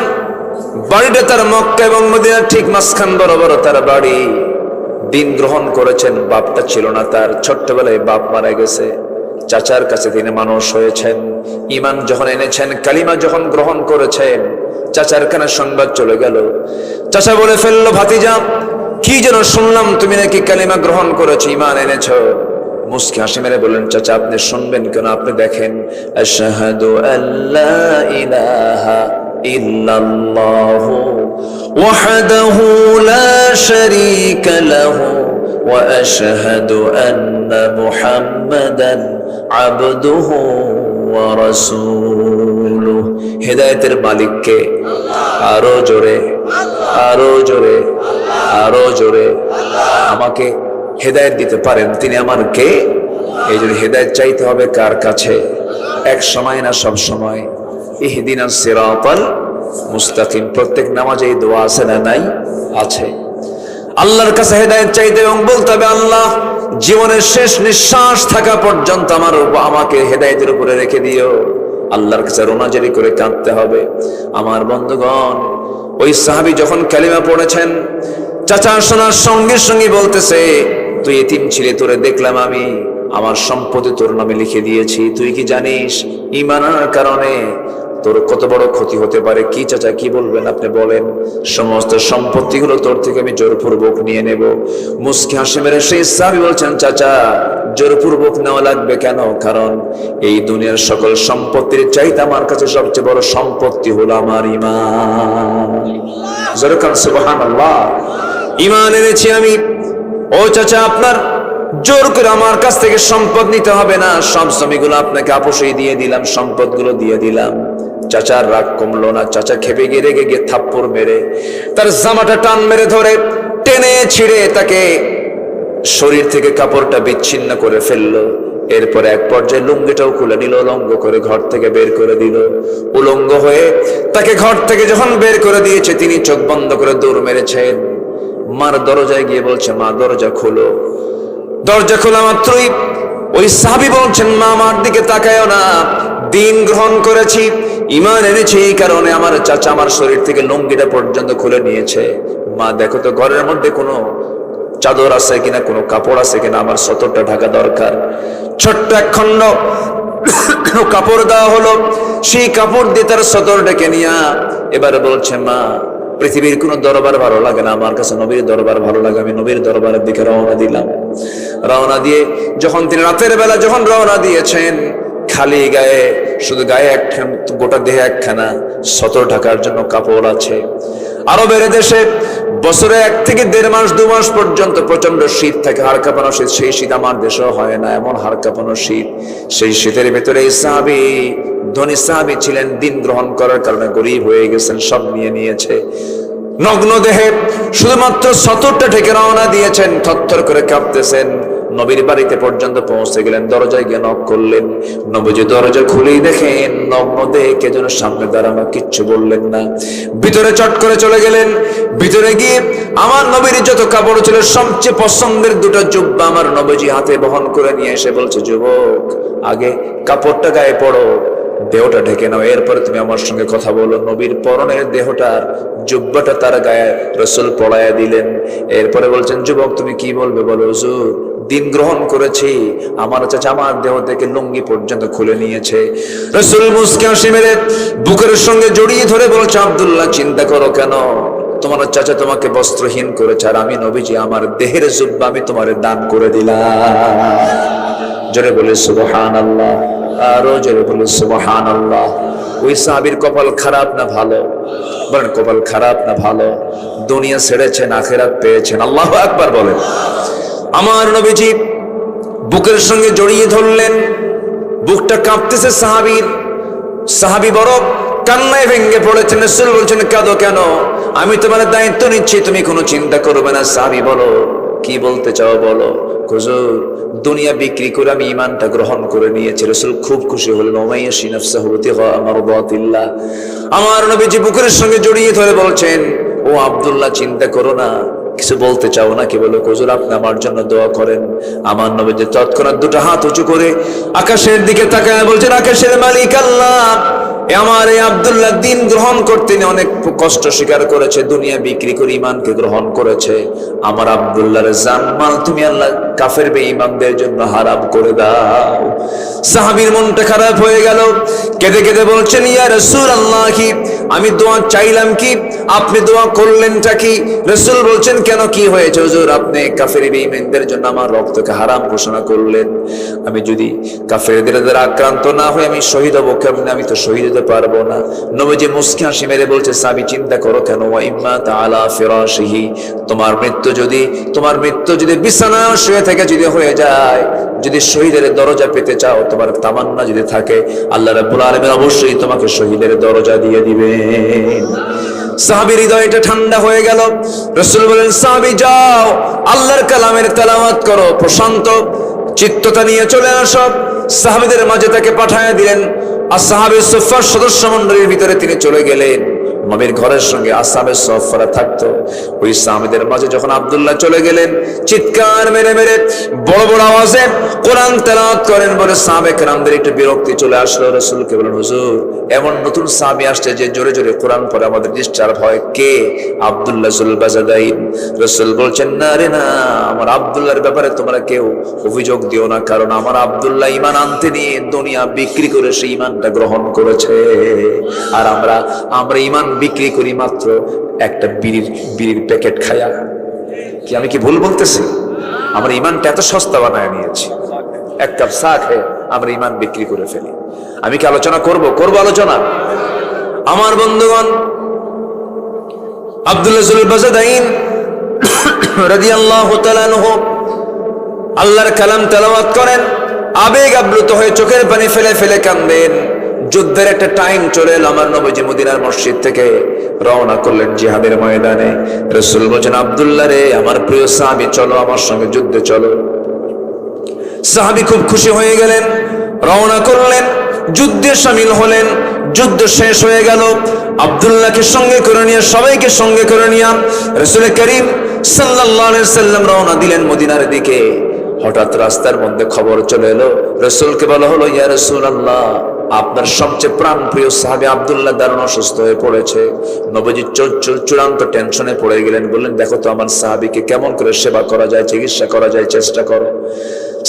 বাড়িটা তার মক্কা এবং মদিনার ঠিক মাঝখান বরাবর তার বাড়ি। দিন গ্রহণ করেছেন, বাপটা ছিল না তার, ছোট্টবেলায় বাপ মারা গেছে। চাচার কাছে তিনি মানুষ হয়েছেন। ইমান যখন এনেছেন, কালিমা যখন গ্রহণ করেছেন, চাচার কানে সংবাদ চলে গেল। চাচা বলে ফেললো, ভাতিজা কি যেন শুনলাম তুমি নাকি কালিমা গ্রহণ করেছো, ইমান এনেছো। মুস্কি হাসি মেরে বললেন, চাচা আপনি শুনবেন কেন? আপনি দেখেন, আশহাদু আল্লা ইলাহা ইল্লাল্লাহু ওয়াহদাহু লা শারীকা লাহু ওয়া আশহাদু আন্না মুহাম্মাদান আবদুহু ওয়া রাসূলুহু। হেদায়েতের মালিক কে? আরো জোরে, আরো জোরে, আরো জোরে। আমাকে হেদায়েত দিতে পারেন তিনি আমার কে? এই জন্য হেদায়েত চাইতে হবে কার কাছে? এক সময় না সব সময়। ইহদিনাস সিরাতাল মুস্তাকিম। প্রত্যেক নামাজে এই দোয়া আছে না নাই? আছে। আল্লাহর কাছে হেদায়েত চাইতে এবং বলতে হবে, আল্লাহ জীবনের শেষ নিঃশ্বাস থাকা পর্যন্ত আমাকে হেদায়েতের উপরে রেখে দিও। আল্লাহর কাছে রোনাজারি করে কাঁদতে হবে। আমার বন্ধুগণ, ওই সাহাবী যখন কালিমা পড়েছেন, চাচা শোনার সঙ্গে সঙ্গে বলতেছে, তুই এতিম ছিলি, তোরে দেখলাম আমি, আমার সম্পত্তি তোর নামে লিখে দিয়েছি। তুই কি জানিস ঈমান আনার কারণে তোর কত বড় ক্ষতি হতে পারে? কি চাচা কি বলবেন আপনি বলেন? সমস্ত সম্পত্তিগুলো তোর থেকে আমি জোরপূর্বক নিয়ে নেব। মুস্কি হাসি মেরে সেই সাহাবী বলছেন, চাচা জোরপূর্বক নেওয়া লাগবে কেন? কারণ এই দুনিয়ার সকল সম্পত্তির চাইতে আমার কাছে সবচেয়ে বড় সম্পত্তি হলো আমার ঈমান। জোরে কান সুবহানাল্লাহ। ঈমান এনেছি আমি। ও চাচা, আপনার জোর করে আমার কাছ থেকে সম্পদ নিতে হবে না, সব জমিগুলো আপনাকে আপোষেই দিয়ে দিলাম, সম্পদগুলো দিয়ে দিলাম। চাচার রাগ কমলো না। চাচা খেপে গিয়ে রেগে গিয়ে থাপ্পড় মেরে তার জামাটা টান মেরে ধরে টেনে ছিঁড়ে তাকে শরীর থেকে কাপড়টা বিচ্ছিন্ন করে ফেললো। এরপরে এক পর্যায়ে লুঙ্গিটাও খুলে নিল, উলঙ্গ করে ঘর থেকে বের করে দিল। উলঙ্গ হয়ে তাকে ঘর থেকে যখন বের করে দিয়েছে, তিনি চোখ বন্ধ করে দৌড় মেরেছেন। মার দরজায় গিয়ে বলছে, মা দরজা খোলো। দরজা খোলা মাত্রই ওই সাহাবী বলছেন, মা আমার দিকে তাকায়ও না, দিন গ্রহণ করেছি, ঈমান এনেছি, এই কারণে আমার চাচা আমার শরীর থেকে লুঙ্গিটা পর্যন্ত খুলে নিয়েছে। মা দেখো তো ঘরের মধ্যে কোনো চাদর আছে কিনা, কোনো কাপড় আছে কিনা, আমার সতরটা ঢাকা দরকার। ছোট্ট এক খণ্ড কাপড় দেওয়া হলো, সেই কাপড় দিয়ে তার সতর ডেকে নিয়া এবারে বলছে, মা পৃথিবীর কোনো দরবার ভালো লাগে না, আমার কাছে নবীর দরবার ভালো লাগে, আমি নবীর দরবারের দিকে রওনা দিলাম। রওনা দিয়ে যখন তিনি রাতের বেলা যখন রওনা দিয়েছেন, খালি গায়ে, শুধু গায়ে একখানা, গোটা দেহে একখানা সতর ঢাকার জন্য কাপড় আছে। আরবের দেশে বছরে 1 থেকে 1.5 মাস 2 মাস পর্যন্ত প্রচন্ড শীত থাকে, হাড় কাঁপানো শীত। সেই শীত আমার দেশেও হয় না, এমন হাড় কাঁপানো শীত। সেই শীতের ভেতরে এই সাহাবী, ধনী সাহাবী ছিলেন, দিন গ্রহণ করার কারণে গরিব হয়ে গেছেন, সব নিয়ে নিয়েছে। নগ্ন দেহে শুধুমাত্র সতরটা ঢেকে রওনা দিয়েছেন, থরথর করে কাঁপতেছেন। নবীর বাড়িতে পর্যন্ত পৌঁছে গেলেন, দরজায় গিয়ে নক করলেন। নবীজি দরজা খুলেই দেখেন নগ্ন দেহে কে যেন সামনে দাঁড়ানো, কিচ্ছু বললেন না। ভিতরে চট করে চলে গেলেন। ভিতরে গিয়ে আমার নবীর যত কাপড় ছিল সবচেয়ে পছন্দের 2টা জুব্বা আমার নবীজি হাতে বহন করে নিয়ে এসে বলছে, যুবক, আগে কাপড়টা গায়ে পড়ো, দেহটা ঢেকে নাও, এরপরে তুমি আমার সঙ্গে কথা বলো। নবীর পরনের দেহটার জুব্বাটা তার গায়ে রাসূল পরাইয়া দিলেন। এরপরে বলছেন, যুবক তুমি কি বলবে বলো। হুজুর, দিন গ্রহণ করেছি, আমার চাচা আমার দেহ থেকে লুঙ্গি পর্যন্ত খুলে নিয়েছে। রাসূল মুস্কি হাসি মেরে বুকের সঙ্গে জড়িয়ে ধরে বলছে, আব্দুল্লাহ, চিন্তা করো কেন? তোমার চাচা তোমাকে বস্ত্রহীন করেছে, আর আমি নবীজি আমার দেহের জুব্বা আমি তোমারে দান করে দিলাম। জোরে বলে সুবহানাল্লাহ, আরো জোরে বলে সুবহানাল্লাহ। ওই সাহাবীর কপাল খারাপ না ভালো? বলেন, কপাল খারাপ না ভালো? দুনিয়া ছেড়েছেন, আখিরাত পেয়েছেন। আল্লাহু আকবার বলেন। আমার নবীজি বুকের সঙ্গে জড়িয়ে ধরলেন, বুকটা কাঁপতেছে সাহাবীর। সাহাবী বড় কান্নায় ভেঙে পড়েছেন। রাসূল বলছেন, কাঁদো কেন? আমি তোমার দায়িত্ব নিচ্ছি, তুমি কোনো চিন্তা করবে না। সাহাবী বলো, কি বলতে চাও বলো। হুজুর, দুনিয়া বিক্রি করে আমি ঈমানটা গ্রহণ করে নিয়েছি। রাসূল খুব খুশি হলেন। ওমাইয়াশি নাফসাহু বিতিগা মারদাতিল্লাহ। আমার নবীজি বুকের সঙ্গে জড়িয়ে ধরে বলছেন, ও আব্দুল্লাহ, চিন্তা করো না, কিছু বলতে চাও না কি? বলো, হুজুর আপনি আমার জন্য দোয়া করেন। আমার নবীজি তৎক্ষণাৎ 2টা হাত উঁচু করে আকাশের দিকে তাকায় বলছেন, আকাশের মালিক আল্লাহ, আমার এই আব্দুল্লাহ দিন গ্রহণ করতে অনেক কষ্ট স্বীকার করেছে, দুনিয়া বিক্রি করে ঈমানকে গ্রহণ করেছে। আমার আব্দুল্লাহর জানমাল তুমি আল্লাহ কাফের বেঈমানদের জন্য হারাম করে দাও। সাহাবীর মনটা খারাপ হয়ে গেল, কেঁদে কেঁদে বলছেন, ইয়া রাসূলুল্লাহ, কি আমি দোয়া চাইলাম কি, আপনি দোয়া করলেনটা কি? রাসূল বলছেন, কেন, কি হয়েছে? হুজুর, আপনি কাফের বেঈমানদের জন্য আমার রক্তকে হারাম ঘোষণা করলেন। আমি যদি কাফেরদের দ্বারা আক্রান্ত না হয়ে আমি শহীদ হব কেমনে? আমি তো শহীদ হতে পারবো না। নবীজি মুস্কি হাসি মেরে বলছে, সাহাবী চিন্তা করো কেন? ওয়া ইম্মা তাআলা ফিরাশিহি, তোমার মৃত্যু যদি বিছানায় শুয়ে থেকে যদি হয়ে যায়, যদি শহীদের দরজা পেতে চাও, তোমার তামান্না যদি থাকে, আল্লাহ রাব্বুল আলামিন অবশ্যই তোমাকে শহীদের দরজা দিয়ে দিবেন। সাহাবীর হৃদয়টা ঠান্ডা হয়ে গেল। রাসূল বলেন, সাহাবী যাও, আল্লাহর কালামের তেলাওয়াত করো, প্রশান্ত চিত্ততা নিয়ে চলে আসো। সাহাবীদের মাঝে তাকে পাঠায়া দিলেন। আসহাবে সুফফার সদস্য মণ্ডলীর ভিতরে তিনি চলে গেলেন। নবীর ঘরের সঙ্গে আসহাবে সুফফারা থাকতো। ওই সাহাবীদের মাঝে যখন আব্দুল্লাহ চলে গেলেন, চিৎকার মেরে মেরে বড় বড় আওয়াজে কোরআন তেলাওয়াত করেন বলে সাহাবে কেরামদের একটু বিরক্তি চলে আসলো। রাসূলকে বলেন, হুজুর, এমন নতুন সাহাবী আসছে যে জোরে জোরে কোরআন পড়ে, আমাদের ডিস্টার্ব হয়। কে? আব্দুল্লাহ যুল বাজাদাইন। রাসূল বলছেন, না রে না, আমার আব্দুল্লাহর ব্যাপারে তোমরা কেউ অভিযোগ দিও না, কারণ আমার আব্দুল্লাহ ঈমান আনতে নিয়ে দুনিয়া বিক্রি করে সেই ঈমানটা গ্রহণ করেছে। আর আমরা ঈমান বিক্রি করি মাত্র একটা বিড়ির প্যাকেট খায়া। কি আমি কি ভুল বলতেছি? আমরা ঈমানটা এত সস্তা বানায় নিয়েছি, 1 কাপ চা খেয়ে আমরা ঈমান বিক্রি করে ফেলি। আমি কি আলোচনা করব আলোচনা? আমার বন্ধুগণ, আব্দুল্লাহ যুল বাজাদাইন রাদিয়াল্লাহু তাআলা আনহু আল্লাহর কালাম তেলাওয়াত করেন, আবেগ আপ্লুত হয়ে চোখের পানি ফেলে ফেলে কাঁদেন। যুদ্ধের একটা টাইম চলে এলো। আমার নবীজি মদিনার মসজিদ থেকে রওনা করলেন জিহাদের ময়দানে। রাসূল বলেন, আব্দুল্লাহ রে, আমার প্রিয় সাহাবী, চলো আমার সঙ্গে যুদ্ধে চলো। সাহাবী খুব খুশি হয়ে গেলেন, রওনা করলেন, যুদ্ধে শামিল হলেন। যুদ্ধ শেষ হয়ে গেল। আব্দুল্লাহকে সঙ্গে করে নিয়ে, সবাইকে সঙ্গে করে নিয়ে রাসূল করিম সাল্লাল্লাহু আলাইহি সাল্লাম রওনা দিলেন মদিনার দিকে। হঠাৎ রাস্তার মধ্যে খবর চলে এলো, রাসূলকে বলা হলো, ইয়া রাসূলুল্লাহ, আপনার সবচেয়ে প্রাণপ্রিয় সাহাবী আব্দুল্লাহ দারুণ অসুস্থ হয়ে পড়েছে। নবীজি চূড়ান্ত টেনশনে পড়ে গেলেন। বললেন, দেখো তো আমার সাহাবীকে কেমন করে সেবা করা যায়, চিকিৎসা করা যায়, চেষ্টা করো।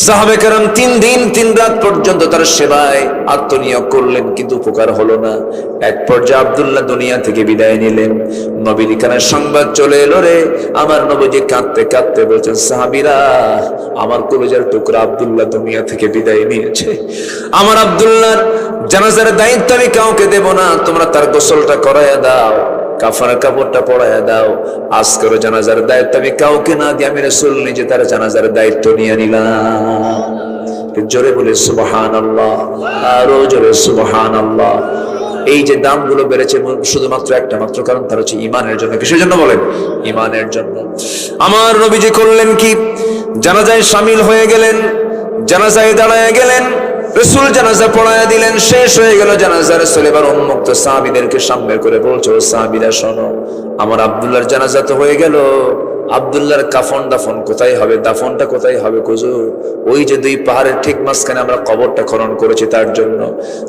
সাহাবে কেরাম 3 দিন 3 রাত পর্যন্ত তার সেবায় আত্মনিয়োগ করলেন, কিন্তু উপকার হলো না। এক পর্যায়ে আব্দুল্লাহ দুনিয়া থেকে বিদায় নিলেন। নবীর কানে সংবাদ চলে এলো রে, আমার নবীজি কাঁদতে কাঁদতে বলছেন, সাহাবীরা, আমার কলিজার টুকরা আব্দুল্লাহ দুনিয়া থেকে বিদায় নিয়েছে। আমার আব্দুল্লাহর জানাজার দায়িত্ব আমি কাউকে দেব না, তোমরা তার গোসলটা করাইয়া দাও, কাফনের কাপড়টা পরাইয়া দাও। আজকের জানাজার দায়িত্ব আমি কাউকে না দিয়ে আমি রাসূল নিজে তার জানাজার দায়িত্ব নিয়ে নিলাম। জোরে বলে সুবহানাল্লাহ, আরো জোরে সুবহানাল্লাহ। এই যে দামগুলো বেড়েছে শুধুমাত্র একটা মাত্র কারণ, তার হচ্ছে ঈমানের জন্য। কিসের জন্য বলেন? ঈমানের জন্য। আমার নবীজি করলেন কি? জানাজায় শামিল হয়ে গেলেন, জানাজায় দাঁড়ায় গেলেন, রাসূল জানাজা পড়ায়া দিলেন, শেষ হয়ে গেল জানাজা। রাসূল এবার উন্মুক্ত সাহাবীদেরকে সামনে করে বলছে, ও সাহাবীরা শোনো, আমার আব্দুল্লাহর জানাজা তো হয়ে গেল, আব্দুল্লাহর কাফন দাফন কোথায় হবে, দাফনটা কোথায় হবে হুজুর? ওই যে 2 পাহাড়ের ঠিক মাঝখানে আমরা কবরটা খনন করেছি তার জন্য।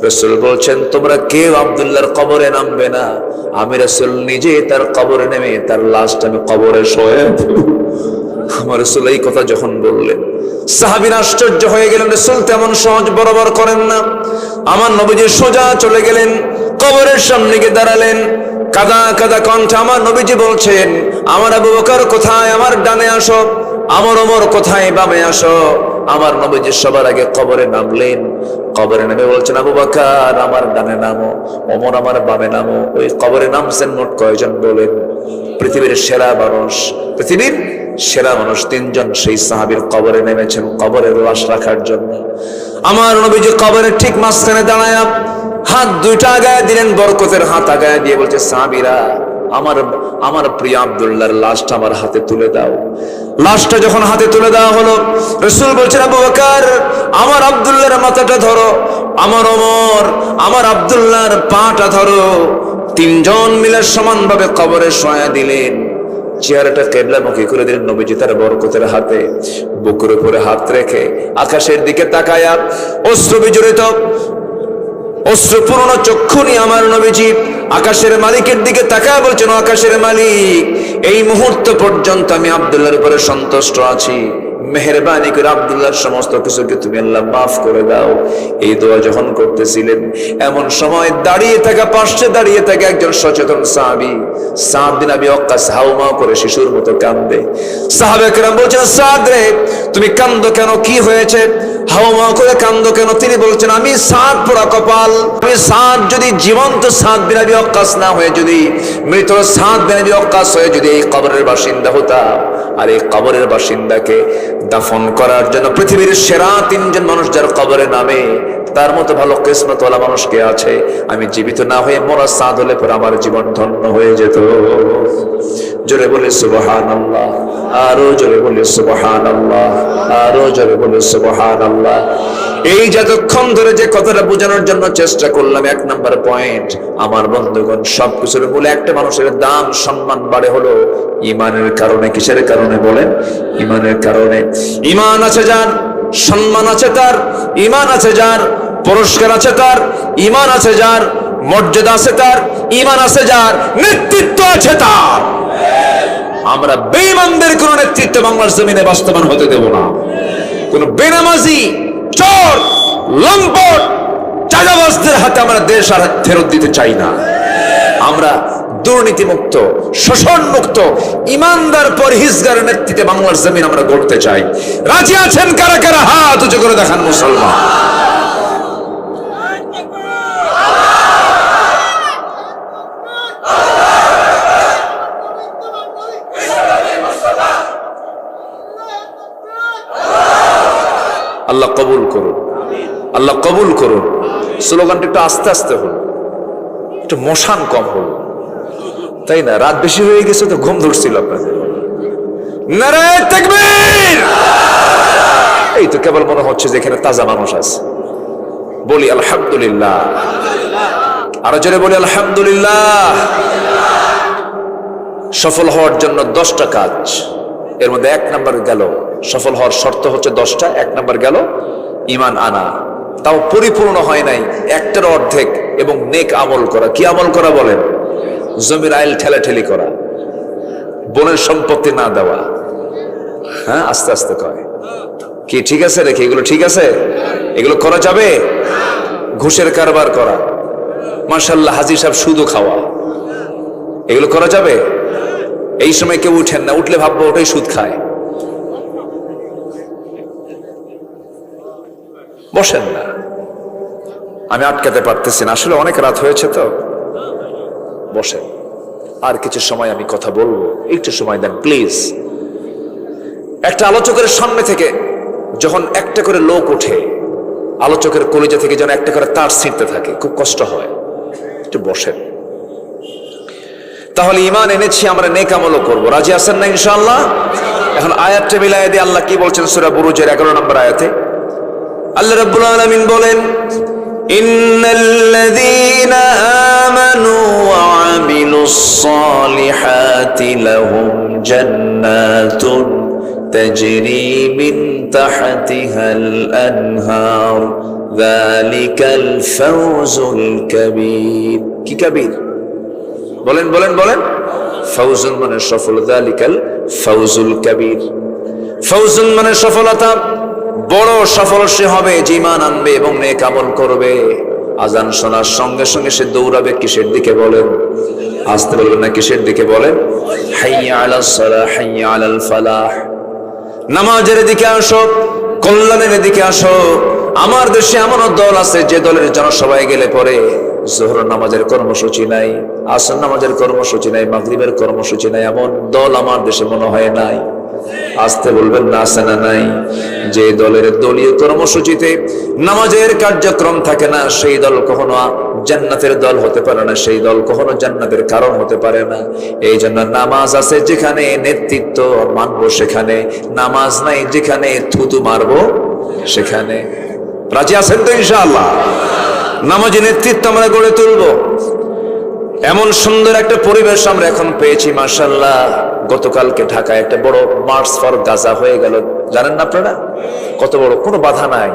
রাসূল বলছেন, তোমরা কেউ আব্দুল্লাহর কবরে নামবে না, আমি রাসূল নিজে তার কবরে নেমে তার লাশটা আমি কবরে শোয়াব। আমার রাসূল এই কথা যখন বললেন, সাহাবীরা আশ্চর্য হয়ে গেলেন। রাসূল তেমন সহজ বরাবর করেন না। আমার নবীজি সোজা চলে গেলেন, কবরের সামনে গিয়ে দাঁড়ালেন, কাদা কাদা কণ্ঠে আমার নবীজি বলছেন, আমার আবু বকর কোথায়, আমার ডানে আসো, আমার ওমর কোথায়, বামে আসো। আমার নবীজি সবার আগে কবরে নামলেন। কবরে নেমে বলছেন, আবু বকর আমার ডানে নামো, ওমর আমার বামে নামো। ওই কবরে নামছেন মোট কয়জন বলেন? পৃথিবীর সেরা মানুষ, পৃথিবীর সেরা মানুষ 3 জন সেই সাহাবীর কবরে নেমেছেন কবরের লাশ রাখার জন্য। আমার নবীজি কবরের ঠিক মাঝখানে দাঁড়ায়া হাত 2টা আগায় দিলেন, বরকতের হাত আগায় দিয়ে বলছে, সাহাবীরা, আমার প্রিয় আব্দুল্লাহর লাশটা আমার হাতে তুলে দাও। লাশটা যখন হাতে তুলে দেওয়া হলো, রাসূল বলছেন, আবু বকর আমার আব্দুল্লাহর মাথাটা ধরো, আমার ওমর আমার আব্দুল্লাহর পাটা ধরো। 3 জন মিলে সমানভাবে কবরে শোয়া দিলেন। চেহারাটা কিবলামুখী করে দিলেন নবীজি তার বরকতের হাতে। বুকের উপরে হাত রেখে আকাশের দিকে তাকায়া অশ্রু বিজড়িত, অশ্রুপূর্ণ চক্ষু নিয়ে আমার নবীজি আকাশের মালিকের দিকে তাকায় বলছেন, আকাশের মালিক, এই মুহূর্ত পর্যন্ত আমি আব্দুল্লাহর উপরে সন্তুষ্ট আছি, মেহেরবানি করে আব্দুল্লাহর সমস্ত কিছুকে তুমি আল্লাহ মাফ করে দাও। এই দোয়া যখন করতেছিলেন, এমন সময় দাঁড়িয়ে থাকা, পাশে দাঁড়িয়ে থাকা একজন সচেতন সাহাবী সাদ বিন আবি ওয়াক্কাস হাউমাউ করে শিশুর মতো কাঁদে। সাহাবা কেরাম বলছেন, সাদ রে, তুমি কাঁদো কেন, কি হয়েছে? হাউমাউ করে কাঁদো কেন? তিনি বলছেন, আমি সাদ পোড়া কপাল, আমি সাদ যদি জীবন্ত সাদ বিন আবি ওয়াক্কাস না হয়ে যদি মৃত সাদ বিন আবি ওয়াক্কাস হয়ে যদি এই কবরের বাসিন্দা হতাম, আর এই কবরের বাসিন্দাকে দাফন করার জন্য পৃথিবীর সেরা 3 জন মানুষ যার কবরে নামে, তার মতো ভালো কিসমতওয়ালা মানুষ কে আছে? আমি জীবিত না হয়ে মোরা সাদ হলে পরে আমার জীবন ধন্য হয়ে যেত। জোরে বলে সুবহানাল্লাহ, আরো জোরে বলে সুবহানাল্লাহ, আরো জোরে বলে সুবহানাল্লাহ। এই যতক্ষণ ধরে যে কথাটা বোঝানোর জন্য চেষ্টা করলাম, 1 নম্বর পয়েন্ট, আমার বন্ধুগণ, সবকিছুর মূলে একটা মানুষের দাম সম্মান বাড়ে হলো ঈমানের কারণে। কিসের কারণে বলেন? ঈমানের কারণে। ঈমান আছে যার, সম্মান আছে তার, ঈমান আছে যার, পুরস্কার আছে তার, ঈমান আছে যার, মর্যাদা আছে তার, ঈমান আছে যার, নেতৃত্ব আছে তার। আমরা বেঈমানদের কোন নেতৃত্ব বাংলার জমিনে বাস্তবায়ন হতে দেব না। কোন বেনামাজি, চোর, লম্পট, চাঁদাবাজদের হাতে আমরা দেশ আর ফেরত দিতে চাই না। আমরা দুর্নীতিমুক্ত, শোষণমুক্ত, ইমানদার পরহেজগার নেতৃত্বে বাংলার জমিন আমরা গড়তে চাই। রাজি আছেন কারা কারা? হাত উঁচু করে দেখান মুসলমান। আল্লাহ কবুল করুন, আল্লাহ কবুল করুন। স্লোগানটা একটু আস্তে আস্তে হল, একটু মশান কম হল, তাই না? রাত বেশি হয়ে গেছে তো ঘুম ধরছিল আপনাদের। নারায়ে তাকবীর! এই তো কেবল মনে হচ্ছে যে এখানে তাজা মানুষ আছে। বলি আলহামদুলিল্লাহ, আরো জোরে বলি আলহামদুলিল্লাহ। সফল হওয়ার জন্য 10টা কাজ, এর মধ্যে 1 নাম্বার গেল। সফল হওয়ার শর্ত হচ্ছে 10টা, 1 নাম্বার গেল ঈমান আনা, তাও পরিপূর্ণ হয় নাই, 1টার অর্ধেক, এবং নেক আমল করা। কি আমল করা বলেন? জমির আইল ঠেলাঠেলি করা, বোনের সম্পত্তি না দেওয়া। হ্যাঁ, আস্তে আস্তে কয়, কি ঠিক আছে রেখে এগুলো ঠিক আছে? এগুলো করা যাবে? ঘুষের কারবার করা, মাশাআল্লাহ হাজী সাহেব সুদও খাওয়া, এগুলো করা যাবে? এই সময় কেউ উঠেন না, উঠলে ভাববো ওটাই সুদ খায়। বসেন না, আমি আটকাতে পারতেছি না, আসলে অনেক রাত হয়েছে তো। বসেন, আর কিছু সময় আমি কথা বলবো, একটু সময় দেন প্লিজ। একটা আলোচকের সামনে থেকে যখন একটা করে লোক ওঠে, আলোচকের কলিজা থেকে যেন একটা করে তার ছিঁড়তে থাকে, খুব কষ্ট হয়। একটু বসেন। তাহলে ঈমান এনেছি আমরা, নেক আমলও করবো। রাজি আছেন না ইনশাআল্লাহ? এখন আয়াতটা মিলাইয়া দিয়ে আল্লাহ কি বলছেন সূরা বুরুজের 11 নম্বর আয়াতে? আল্লাহ রাব্বুল আলামিন বলেন, ইন্নাল্লাযীনা আমানু ওয়া আমিলুস সালিহাতি লাহুম জান্নাতুন তাজরি মিন তাহতিহাল আনহার যালিকাল ফাওজুল কাবীর। কি কাবীর? বলেন বলেন বলেন। ফাউজুন মানে সফল, যালিকাল ফাউজুল কাবীর। ফাউজুন মানে সফলতা, বড় সফল সে হবে যে ঈমান আনবে এবং নেক আমল করবে। আজান শোনার সঙ্গে সঙ্গে সে দৌড়াবে কিসের দিকে বলেন? আসতে বলবেন না, কিসের দিকে বলেন? হাইয়া আলাস সালাহ, হাইয়া আলাল ফালাহ। নামাজের দিকে আসো, কল্যাণের দিকে আসো। আমার দেশে এমন দল আছে যে দলের জনসভায় গেলে পরে যোহর নামাজের কর্মসূচি নাই, আসর নামাজের কর্মসূচি নাই, মাগরিবের কর্মসূচি নাই। এমন দল আমার দেশে মনে হয় নাই। আসতে বলবেন না, আছে না নাই? যে দলের দলীয় কর্মসূচিতে নামাজের কার্যক্রম থাকে না, সেই দল কখনো জান্নাতের দল হতে পারে না, সেই দল কখনো জান্নাতের কারণ হতে পারে না। এই জন্য নামাজ আছে যেখানে নেতৃত্ব মানবো সেখানে, নামাজ নাই যেখানে থুতু মারবো সেখানে। রাজি আছেন তো ইনশাআল্লাহ? নামাজে নেতৃত্ব আমরা গড়ে তুলবো। এমন সুন্দর একটা পরিবেশ আমরা এখন পেয়েছি মাশাআল্লাহ। গতকালকে ঢাকায় একটা বড় মার্চ ফর গাজা হয়ে গেল, জানেন না আপনারা? কত বড়, কোনো বাধা নাই,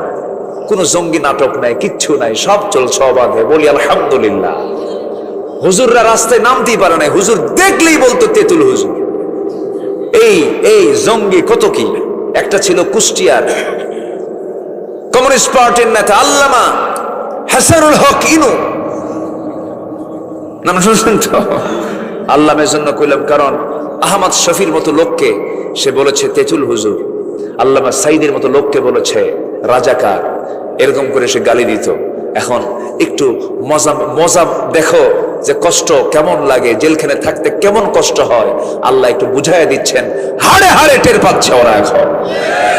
কোনো জঙ্গি নাটক নাই, কিচ্ছু নাই, সব চলছে অবাধে। বলি আলহামদুলিল্লাহ। হুজুররা রাস্তায় নামতেই পারে না, হুজুর দেখলেই বলতো তেতুল হুজুর। এই জঙ্গি কত কি। একটা ছিল কুষ্টিয়ার কমিউনিস্ট পার্টির নেতা আল্লামা হাসানুল হক ইনু, নাম শুনছেন তো? আল্লামের জন্য কইলাম, কারণ আহমদ শফির মতো লোককে সে বলেছে তেতুল হুজুর, আল্লামা সাইদের মতো লোককে বলেছে রাজাকার, এরকম করে সে গালি দিত। এখন একটু মজা দেখো যে কষ্ট কেমন লাগে, জেলখানে থাকতে কেমন কষ্ট হয়। আল্লাহ একটু বুঝাইয়া দিচ্ছেন, হাড়ে হাড়ে টের পাচ্ছে ওরা এখন,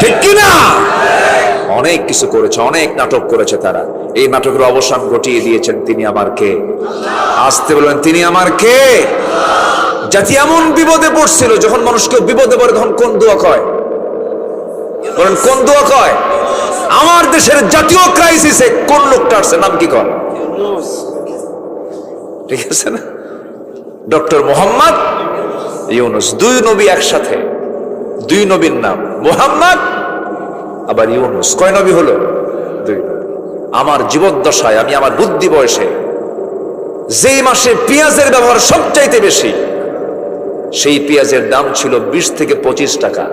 ঠিক কিনা? অনেক কিছু করেছে, অনেক নাটক করেছে তারা। এই নাটকের অবসান ঘটিয়ে দিয়েছেন তিনি আমার কে? আসতে বলবেন, তিনি আমার কে? জাতি এমন বিপদে পড়ছিল, যখন মানুষকে বিপদে পড়ে তখন কোন দোয়া কয়? বলেন, কোন দোয়া কয়? আমার দেশের জাতীয় ক্রাইসিসে কোন লোকটা আসছে, নাম কি কয়? ঠিক আছে না? ডক্টর মোহাম্মদ ইউনুস। দুই নবী একসাথে, দুই নবীর নাম মোহাম্মদ আবার ইউনুস। কয় নবী হলো? দুই নবী। আমার জীবদ্দশায়, আমি আমার বুদ্ধি বয়সে যেই মাসে পেঁয়াজের ব্যবহার সবচাইতে বেশি, সেই পেঁয়াজের দাম ছিল 20 থেকে 25 টাকা।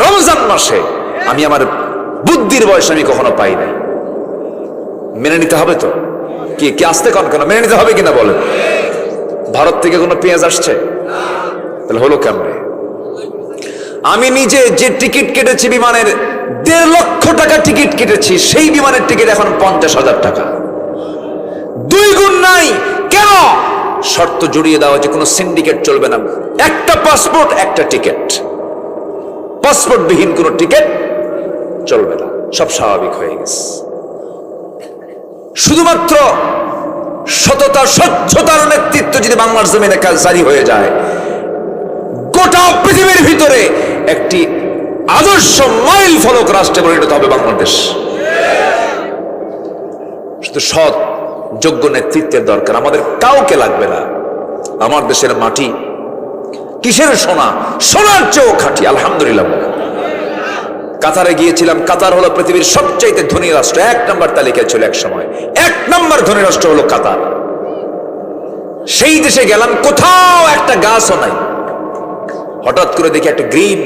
রমজান মাসে আমি আমার বুদ্ধির বয়সে আমি কখনো পাই নাই। মেনে নিতে হবে তো? কি আসতে কেন মেনে নিতে হবে কিনা বলেন? ভারত থেকে কোনো পেঁয়াজ আসছে? তাহলে হলো কেমনে? আমি নিজে যে টিকিট কেটেছি বিমানের, 1.5 লক্ষ টাকা টিকিট কেটেছি, সেই বিমানের টিকিট এখন 50,000 টাকা, 2 গুণ নাই। কেন? শর্ত জড়িয়ে দেওয়া যে কোনো সিন্ডিকেট চলবে না, একটা পাসপোর্ট একটা টিকিট, পাসপোর্ট বিহীন কোনো টিকিট চলবে না। সব স্বাভাবিক হয়ে গেছে। শুধুমাত্র সততা স্বচ্ছতার নেতৃত্ব যদি বাংলার জমিনে জারি হয়ে যায়, গোটা পৃথিবীর ভিতরে একটি আদর্শ মাইল ফলক রাষ্ট্রে পরিণত হবে বাংলাদেশ। শুধু সৎ যোগ্য নেতৃত্বের দরকার, আমাদের কাউকে লাগবে না। আমার দেশের মাটি কিসের সোনা? সোনার চেয়েও খাঁটি, আলহামদুলিল্লাহ। কাতারে গিয়েছিলাম, কাতার হলো পৃথিবীর সবচাইতে ধনী রাষ্ট্র, 1 নম্বর তালিকায় ছিল এক সময়, 1 নম্বর ধনী রাষ্ট্র হলো কাতার। সেই দেশে গেলাম, কোথাও একটা গাছও নাই। হঠাৎ করে দেখি একটা গ্রিন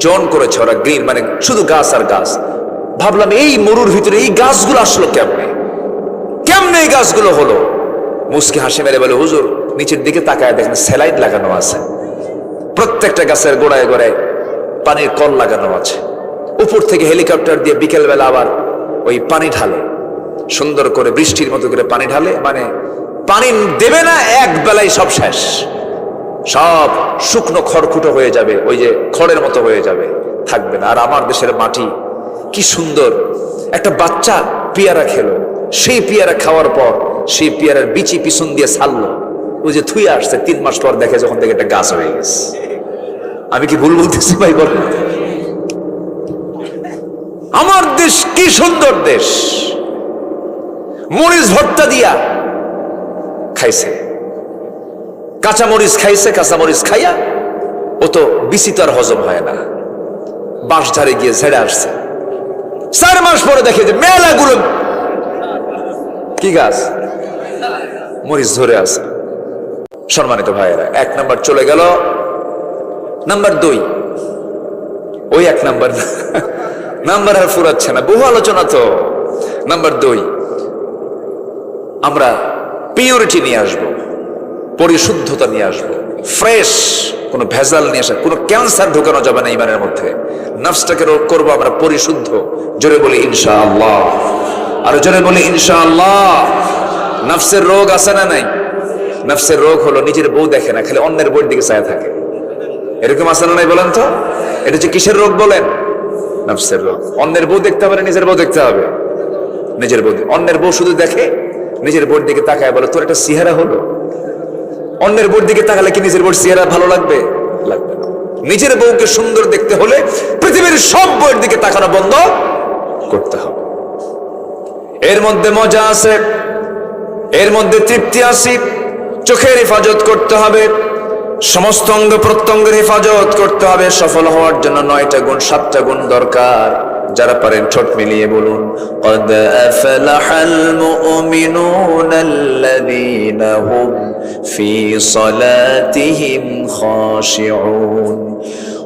জন করেছে ওরা, গ্রিন মানে শুধু গাছ আর গাছ। ভাবলাম এই মরুর ভিতরে এই গাছগুলো আসলো কেমনে, কেমনে এই গাছগুলো হলো? মুস্কি হাসি মেরে বলে, হুজুর নিচের দিকে তাকায় দেখেন স্যালাইড লাগানো আছে, প্রত্যেকটা গাছের গোড়ায় গোড়ায় পানির কল লাগানো আছে। উপর থেকে হেলিকপ্টার দিয়ে বিকেল বেলা আবার ওই পানি ঢালে, সুন্দর করে বৃষ্টির মতো করে পানি ঢালে, মানে পানি দেবে না এক বেলায় সব শেষ, সব শুকনো খড়কুটো হয়ে যাবে, ওই যে খড়ের মতো হয়ে যাবে, থাকবে না। আর আমার দেশের মাটি কি সুন্দর, একটা বাচ্চা পেয়ারা খেলো, সেই পেয়ারা খাওয়ার পর সেই পেয়ারার বিচি পিছন দিয়ে ছাড়লো, ওই যে থুয়ে আসছে, 3 মাস পর দেখে যখন থেকে একটা গাছ হয়ে গেছে। আমি কি ভুল বলতেছি ভাই বলেন? আমার দেশ কি সুন্দর দেশ, মরিচ ভর্তা দিয়া খাইছে, কাঁচা মরিচ খাইছে, কাঁচা মরিচ খাইয়া ও তো বিচি তো আর হজম হয় না, বাঁশ ঝাড়ে গিয়ে ঝেড়ে আসছে। 4 মাস পরে দেখে যে মেলাগুলো কি গাছ, মরিচ ধরে আছে। সম্মানিত ভাইয়েরা, 1 নাম্বার চলে গেল। নাম্বার 2, ওই 1 নাম্বার নাম্বার আর ফুরাচ্ছে না, বহু আলোচনা তো। নাম্বার 2, আমরা পিউরিটি নিয়ে আসবো, পরিশুদ্ধতা নিয়ে আসবো, ফ্রেশ, কোনো ভেজাল নিয়ে আসা, কোনো ক্যান্সার ঢোকানো যাবে না ইমানের মধ্যে। নফসটাকে করবো আমরা পরিশুদ্ধ। জোরে বলি ইনশাআল্লাহ, আর জোরে বলি ইনশাআল্লাহ। নফসের রোগ আছে না নাই? নফসের রোগ হলো নিজের বউ দেখে না, খালি অন্যের বউর দিকে চায় থাকে, এরকম আছে না নাই বলেন তো? এটা হচ্ছে কিসের রোগ বলেন? নফসের রোগ। অন্যের বউ দেখতে হবে না নিজের বউ দেখতে হবে? নিজের বউ। অন্যের বউ শুধু দেখে, নিজের বউর দিকে তাকায় বলে তোর একটা চেহারা হলো। অন্যের বউর দিকে তাকালে কি নিজের বউর চেহারা ভালো লাগবে? লাগবে না। নিজের বউকে সুন্দর দেখতে হলে পৃথিবীর সব বউয়ের দিকে তাকানো বন্ধ করতে হবে। এর মধ্যে মজা আছে, এর মধ্যে তৃপ্তি আছে। চোখের হেফাজত করতে হবে, সমস্ত অঙ্গ প্রত্যঙ্গের হেফাজত করতে হবে। সফল হওয়ার জন্য 9টা গুণ 7টা গুণ দরকার। যারা পারেন ঠোঁট মিলিয়ে বলুন, قد أفلح المؤمنون الذين هم في صلاتهم خاشعون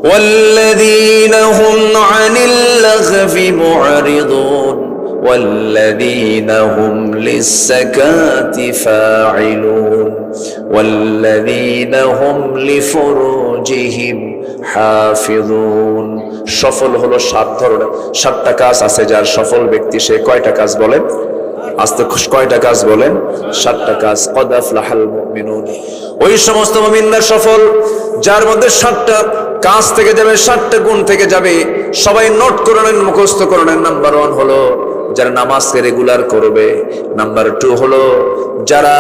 والذين هم عن اللغو معرضون والذين هم للزكاة فاعلون والذين هم لفروجهم হাফিজুন। সফল হলো 7 ধরনের, 7টা কাজ আছে। যার সফল ব্যক্তি সে কয়টা কাজ বলেন? আস্তে কয়টা কাজ বলেন? 7টা কাজ। কদ আফলাহাল মুমিনুন, ওই সমস্ত মুমিনরা সফল যার মধ্যে 7টা কাজ থেকে যাবে, 7টা গুণ থেকে যাবে। সবাই নোট করে নেন, মুখস্থ করে নেন। নাম্বার 1 হলো যারা নামাজকে রেগুলার করবে। নাম্বার 2 হলো যারা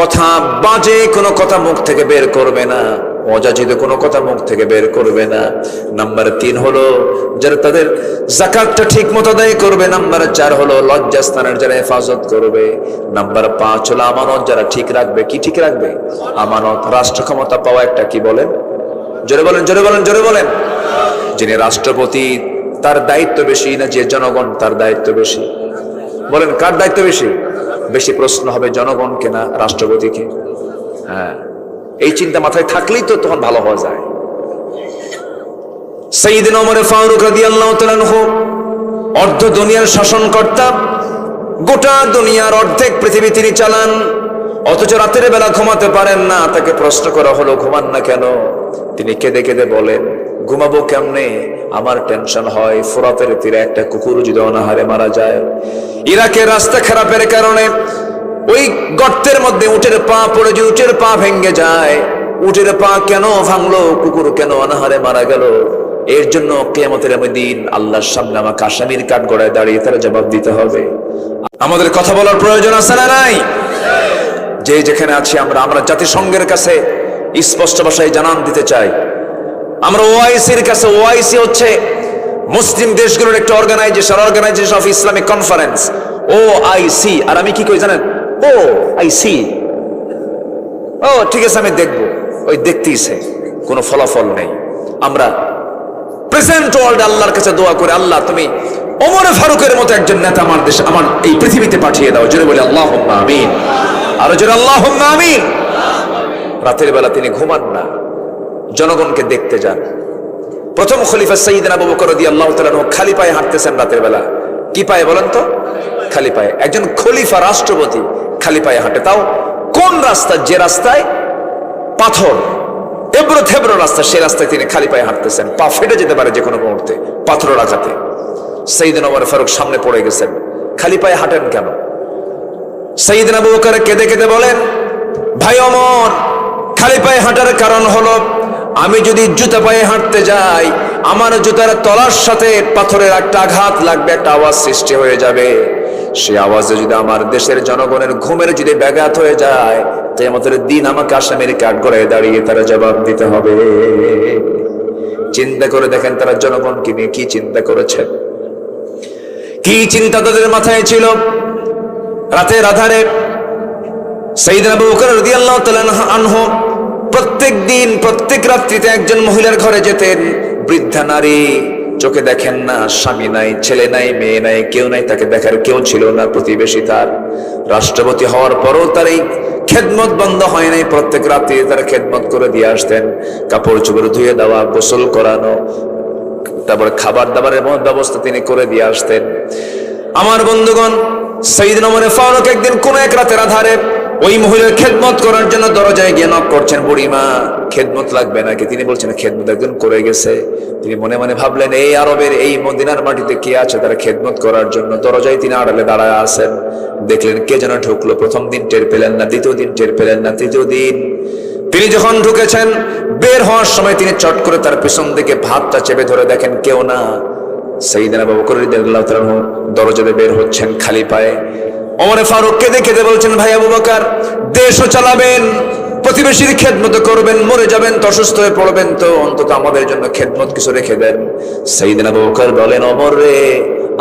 কথা বাজে কোনো কথা মুখ থেকে বের করবে না, অযাচিত কোনো কথা মুখ থেকে বের করবে না। নাম্বার 3 হলো যারা তাদের যাকাতটা ঠিক মতো আদায় করবে। নাম্বার 4 হলো লজ্জাস্থানের যারা হেফাজত করবে। নাম্বার 5 হলো আমানত যারা ঠিক রাখবে। কি ঠিক রাখবে? আমানত। রাষ্ট্র ক্ষমতা পাওয়া একটা কি বলেন? জোরে বলেন, জোরে বলেন, জোরে বলেন। যিনি রাষ্ট্রপতি তার দায়িত্ব বেশি না যে জনগণ তার দায়িত্ব বেশি? বলেন কার দায়িত্ব বেশি? বেশি প্রশ্ন হবে জনগণকে না রাষ্ট্রপতিকে? হ্যাঁ, এই চিন্তা মাথায় থাকলেই তো তখন ভালো হওয়া যায়। সাইয়েদনা ওমর ফারুক রাদিয়াল্লাহু তাআলা আনহু অর্ধ দুনিয়ার শাসনকর্তা, গোটা দুনিয়ার অর্ধেক পৃথিবী তিনি চালান, অথচ রাতের বেলা ঘুমাতে পারেন না। তাকে প্রশ্ন করা হলো ঘুমান না কেন? তিনি কেঁদে কেঁদে বলেন, ঘুমাবো কেমনে, আমার টেনশন হয় ফোরাতের তীরে একটা কুকুর যদি অনাহারে মারা যায়, ইরাকের রাস্তা খারাপের কারণে ওই গর্তের মধ্যে উটের পা পড়ে যে উটের পা ভেঙে যায়, উটের পা কেন ভাঙলো, কুকুর কেন অনাহারে মারা গেল, এর জন্য কিয়ামতের দিন আল্লাহর সামনে আমাকে আসামির কাঠগড়ায় দাঁড়িয়ে তারা জবাব দিতে হবে। আমাদের কথা বলার প্রয়োজন আছে না নাই? যে যেখানে আছি আমরা জাতিসংঘের কাছে স্পষ্ট ভাষায় জানান দিতে চাই, আমরা ওআইসির কাছে, ওআইসি হচ্ছে মুসলিম দেশগুলোর একটা organisation of Islamic conference, OIC. আর আমি কি কই জানেন? ওআইসি। ও ঠিক আছে, আমি দেখবো। ওই দেখতেইছে, কোনো ফলাফল নেই। আমরা প্রেজেন্ট ওয়ার্ল্ড আল্লাহর কাছে দোয়া করে, আল্লাহ তুমি ওমর ফারুকের মতো একজন নেতা আমার দেশে, আমার এই পৃথিবীতে পাঠিয়ে দাও। জোরে বলি আল্লাহুম্মা আমিন। আরো জোরে আল্লাহুম্মা আমিন। রাতের বেলা তিনি ঘুমান না, জনগণকে দেখতে যান। প্রথম খলিফা সাইয়েদনা আবু বকর রাদিয়াল্লাহু তাআলা আনহু খালি পায়ে হাঁটতেছেন রাতের বেলা। কি পায়ে বলেন তো? খালি পায়ে। একজন খলিফা, রাষ্ট্রপতি খালি পায়ে হাঁটে, তাও কোন রাস্তা? যে রাস্তায় পাথর, এবড়ো থেবড়ো রাস্তা, সেই রাস্তায় তিনি খালি পায়ে হাঁটতেছেন। পা ফেটে যেতে পারে যে কোনো মুহূর্তে পাথর আঘাতে। সাইয়েদনা ওমর ফারুক সামনে পড়ে গেছেন, খালি পায়ে হাঁটেন কেন? সাইয়েদনা আবু বকর কেঁদে কেঁদে বলেন, ভাই ওমর, খালি পায়ে হাঁটার কারণ হলো আমি যদি জুতা পায়ে হাঁটতে যাই, আমার জুতার তলার সাথে পাথরের একটা আঘাত লাগবে, একটা আওয়াজ সৃষ্টি হয়ে যাবে। সেই আওয়াজে যদি আমার দেশের জনগণের ঘুমের যদি ব্যাঘাত হয়ে যায়, কিয়ামতের দিন আমাকে আসামির কাঠগড়ায় দাঁড়িয়ে তারা জবাব দিতে হবে। চিন্তা করে দেখেন তারা জনগণকে নিয়ে কি চিন্তা করেছেন, কি চিন্তা তাদের মাথায় ছিল। রাতের আধারে সাইয়েদনা আবু বকর রাদিয়াল্লাহু তাআলা আনহু প্রত্যেক দিন প্রত্যেক রাত্রিতে একজন মহিলার ঘরে যেতেন। বৃদ্ধা নারী, চোখে দেখেন না, স্বামী নাই, ছেলে নাই, মেয়ে নাই, কেউ নাই, তাকে দেখার কেউ ছিল না, প্রতিবেশী তার। রাষ্ট্রপতি হওয়ার পরও তার এই খেদমত বন্ধ হয় নাই। প্রত্যেক রাত্রি তার খেদমত করে দিয়ে আসতেন, কাপড় চোপড় ধুয়ে দেওয়া, গোসল করানো, তারপরে খাবার দাবারের ব্যবস্থা তিনি করে দিয়ে আসতেন। আমার বন্ধুগণ, সাইয়েদনা ওমর ফারুক একদিন কোন এক রাতের আধারে ওই মহিলার খেদমত করার জন্য দরজায় গিয়ে নক করছেন। বুড়িমা, খেদমত লাগবে নাকি? তিনি বলছেন খেদমত একজন করে গেছে। তিনি মনে মনে ভাবলেন, এই আরবের এই মদিনার মাটিতে কে আছে তারা খেদমত করার জন্য? দরজায় তিনি আড়ালে দাঁড়ায় আছেন। দেখলেন কে যেন ঢুকলো। প্রথম দিন টের পেলেন না, দ্বিতীয় দিন টের পেলেন না, তৃতীয় দিন তিনি যখন ঢুকেছেন, বের হওয়ার সময় তিনি চট করে তার পিছন দিকে ভাতটা চেপে ধরে দেখেন কেউ না। সাইয়েদনা আবু বকর রাদিয়াল্লাহু তাআলা দরজাতে বের হচ্ছেন খালি পায়ে। ওমর ফারুক কেঁদে কেঁদে বলছেন, ভাই আবু বকর, দেশও চালাবেন, প্রতিবেশীর খেদমত করবেন, মরে যাবেন তো, অসুস্থ হয়ে পড়বেন তো, অন্তত আমাদের জন্য খেদমত কিছু রেখে দেন। সাইয়েদনা আবু বকর বলেন, ওমর রে,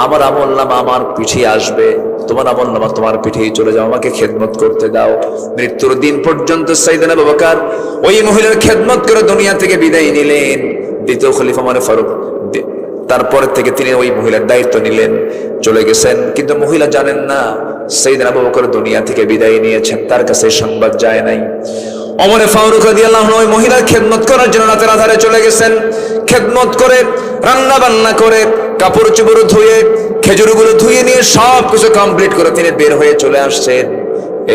আমার আমলনামা আমার পিঠে আসবে, তোমার আমলনামা তোমার পিঠেই চলে যাও, আমাকে খেদমত করতে দাও। মৃত্যুর দিন পর্যন্ত সাইয়েদনা আবু বকর ওই মহিলার খেদমত করে দুনিয়া থেকে বিদায় নিলেন। দ্বিতীয় খলিফা ওমর ফারুক তারপর থেকে তিনি ওই মহিলার দায়িত্ব নিলেন, চলে গেছেন। কিন্তু মহিলা জানেন না সাইয়েদনা আবু বকর দুনিয়া থেকে বিদায় নিয়েছেন, তার কাছে সংবাদ যায় নাই। ওমর ফারুক রাদিয়াল্লাহু আনহু ওই মহিলার খেদমত করার জন্য রাতের আধারে চলে গেছেন। খেদমত করে, রান্না বান্না করে, কাপড় চোপড় ধুয়ে, খেজুরগুলো ধুয়ে নিয়ে সব কিছু কমপ্লিট করে তিনি বের হয়ে চলে আসছেন।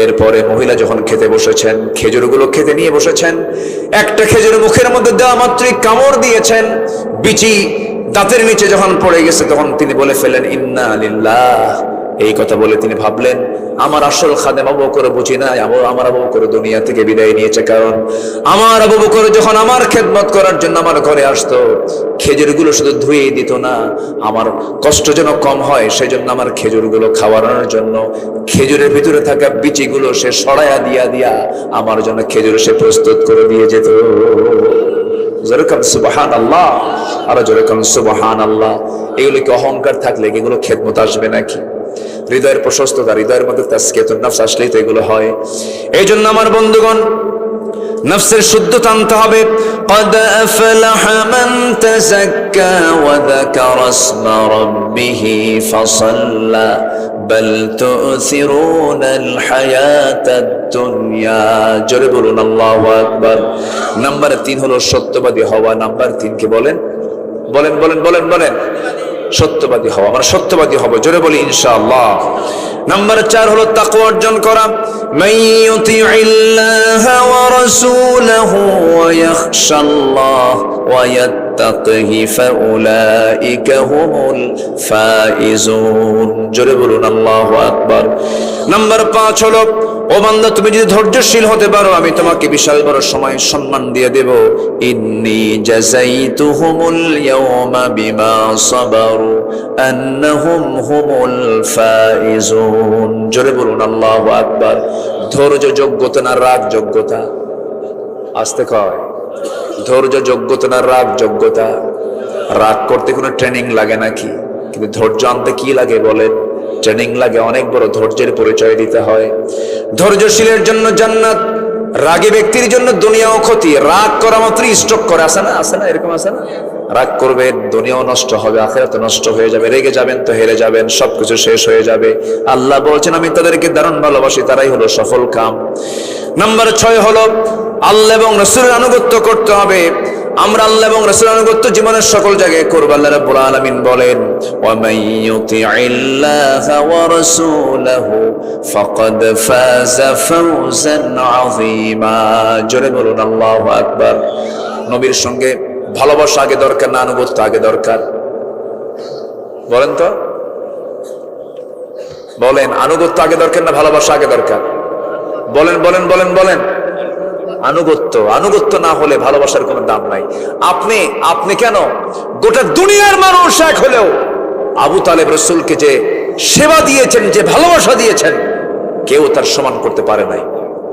এরপরে মহিলা যখন খেতে বসেছেন, খেজুরগুলো খেতে নিয়ে বসেছেন, একটা খেজুর মুখের মধ্যে দেওয়া মাত্রই কামড় দিয়েছেন। বিচি দাঁতের নিচে যখন পড়ে গেছে, তখন তিনি বলে ফেলেন, ইন্না লিল্লাহ। এই কথা বলে তিনি ভাবলেন, আমার আসল খাদেম আবু বকর বুঝি না, আমার আবু বকর দুনিয়া থেকে বিদায় নিয়েছে। কারণ আমার আবু বকর যখন আমার খেদমত করার জন্য আমার ঘরে আসতো, খেজুরগুলো শুধু ধুয়েই দিত না, আমার কষ্ট যেন কম হয় সেজন্য আমার খেজুরগুলো খাওয়ানোর জন্য খেজুরের ভিতরে থাকা বিচিগুলো সে সরাইয়া দিয়া আমার জন্য খেজুর সে প্রস্তুত করে দিয়ে যেত। যেরকম সুবহানাল্লাহ, আর যেরকম সুবহানাল্লাহ। এগুলো কি অহংকার থাকলে এগুলো খেদমত আসবে নাকি? হৃদয়ের প্রশস্ততা, হৃদয়ের মধ্যে তাজকিয়াতুন নফস আসলেই তো এগুলো হয়। এই জন্য আমার বন্ধুগণ, নফসের শুদ্ধতা আনতে হবে। قد أفلح من تزكى وذكر اسم ربه فصلى بل تؤثرون الحياة الدنيا। জোরে বলুন আল্লাহু আকবার। নাম্বার 3 হলো সত্যবাদী হওয়া। নাম্বার 3 কি বলেন? বলেন বলেন বলেন বলেন। সত্যবাদী হওয়া। আমরা সত্যবাদী হব, জোরে বলি ইনশাআল্লাহ। নাম্বার 4 হলো তাকওয়া অর্জন করা। মাইয়ুতিইল্লাহা ওয়া রাসূলাহু ওয়া ইয়াখশাল্লাহ ওয়া ইয়াত্তাকিহি ফাউলাইকা হুমুল ফাইজুন। জোরে বলুন আল্লাহু আকবার। নাম্বার 5 হলো, ও বান্দা, তুমি যদি ধৈর্যশীল হতে পারো, আমি তোমাকে বিশাল বড় সময় সম্মান দিয়ে দেব। ইন্নী জাযাইতুহুমুল ইয়াওমা বিমা সাবারু আন্নাহুম হুমুল ফাইজুন। জোরে বলুন আল্লাহু আকবার। ধৈর্য যোগ্যতা না রাগ যোগ্যতা? আস্তে কয়। ধৈর্য যোগ্যতা না রাগ যোগ্যতা? রাগ করতে কোনো ট্রেনিং লাগে নাকি? কিন্তু ধৈর্য আনতে কি লাগে বলেন? ট্রেনিং লাগে। অনেক বড় ধৈর্যের পরিচয় দিতে হয়। ধৈর্যশীলের জন্য জান্নাত, রাগী ব্যক্তির জন্য দুনিয়াও ক্ষতি। রাগ করা মাত্রই স্ট্রোক করে, আসে না? আসে না? এরকম আছে না? রাগ করবে, দুনিয়াও নষ্ট হবে, আখিরাতও নষ্ট হয়ে যাবে। রেগে যাবেন তো হেরে যাবেন, সবকিছু শেষ হয়ে যাবে। আল্লাহ বলছেন, আমি তাদেরকে দারুণ ভালোবাসি, তারাই হলো সফল কাম। নাম্বার 6 হলো, আল্লাহ এবং রাসূলের আনুগত্য করতে হবে। আমরা আল্লাহ এবং রাসূলের আনুগত্য জীবনের সকল জায়গায় করব। আল্লাহ রাব্বুল আলামিন বলেন, ওয়া মান ইউতিইল্লাহা ওয়া রাসূলাহু ফাকাদ ফাযা ফাওজান আযীমা। জোরে বলুন আল্লাহু আকবার। নবীর সঙ্গে ভালোবাসা আগে দরকার না আনুগত্য আগে দরকার? বলেন তো, বলেন, আনুগত্য আগে দরকার না ভালোবাসা আগে দরকার? বলেন বলেন বলেন বলেন। আনুগত্য। আনুগত্য না হলে ভালোবাসার কোনো দাম নাই। আপনি কেন, গোটা দুনিয়ার মানুষ এক হলেও আবু তালেব রাসূলকে যে সেবা দিয়েছেন, যে ভালোবাসা দিয়েছেন, কেউ তার সমান করতে পারে নাই,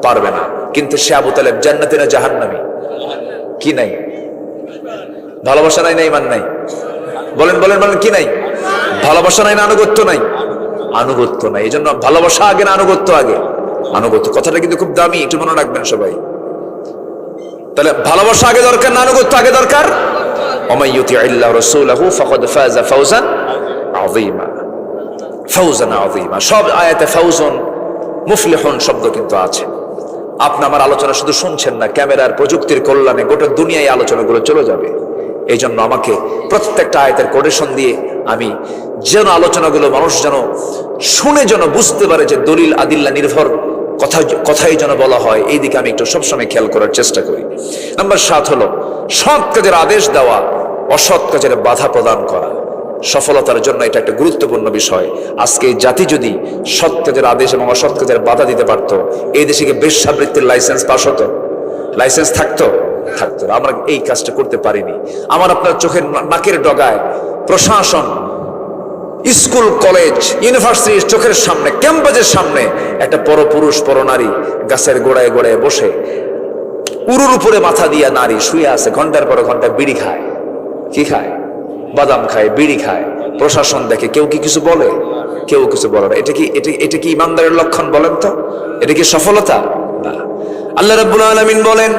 পারবে না। কিন্তু সে আবু তালেব জান্নাতি না জাহান্নামী? কি নাই? ভালোবাসা নাই না ঈমান নাই? বলেন বলেন বলেন, কি নাই? ভালোবাসা নাই না আনুগত্য নাই? আনুগত্য নাই। এই জন্য ভালোবাসা আগে না আনুগত্য আগে? আনুগত্য। কথাটা কিন্তু খুব দামি, একটু মনে রাখবেন সবাই। তাহলে ভালোবাসা আগে দরকার না আনুগত্য আগে দরকার? ওয়া ইউতিইল্লাহ রাসূলাহু ফাকাদ ফাযা ফাওজান আযীমা। ফাওজান আযীমা। সব আয়াতে ফাওজুন, মুফলিহুন শব্দ কিন্তু আছে। আপনি আমার আলোচনা শুধু শুনছেন না, ক্যামেরার প্রযুক্তির কল্যাণে গোটা দুনিয়ায় আলোচনাগুলো চলে যাবে। এই জন্য আমাকে প্রত্যেকটা আয়াতের কোটেশন দিয়ে আমি যেন আলোচনাগুলো মানুষ যেন শুনে, যেন বুঝতে পারে যে দলিল আদিল্লা নির্ভর কথাই যেন বলা হয়, এই দিকে আমি একটু সবসময় খেয়াল করার চেষ্টা করি। নাম্বার 7 হলো সৎ কাজের আদেশ দেওয়া, অসৎ কাজের বাধা প্রদান করা। সফলতার জন্য এটা একটা গুরুত্বপূর্ণ বিষয়। আজকে এই জাতি যদি সৎ কাজের আদেশ এবং অসৎ কাজের বাধা দিতে পারতো, এই দেশে কি বেশ্যাবৃত্তির লাইসেন্স পাস হতো? লাইসেন্স থাকতো? থাকতো। আমরা এই কাজটা করতে পারিনি। আমার আপনার চোখের নাকের ডগায় প্রশাসন, স্কুল, কলেজ, ইউনিভার্সিটির চোখের সামনে, ক্যাম্পাসের সামনে একটা পরপুরুষ পরনারী গাছের গোড়ায় গোড়ায় বসে, উরুর উপরে মাথা দিয়া নারী শুয়ে আছে, ঘন্টার পর ঘন্টা বিড়ি খায়। কি খায়? বাদাম খায়, বিড়ি খায়। প্রশাসন দেখে, কেউ কি কিছু বলে? কেউ কিছু বলে না। এটা কি ইমানদারের লক্ষণ? বলেন তো, এটা কি সফলতা? না। আল্লাহ রাব্বুল আলামিন বলেন,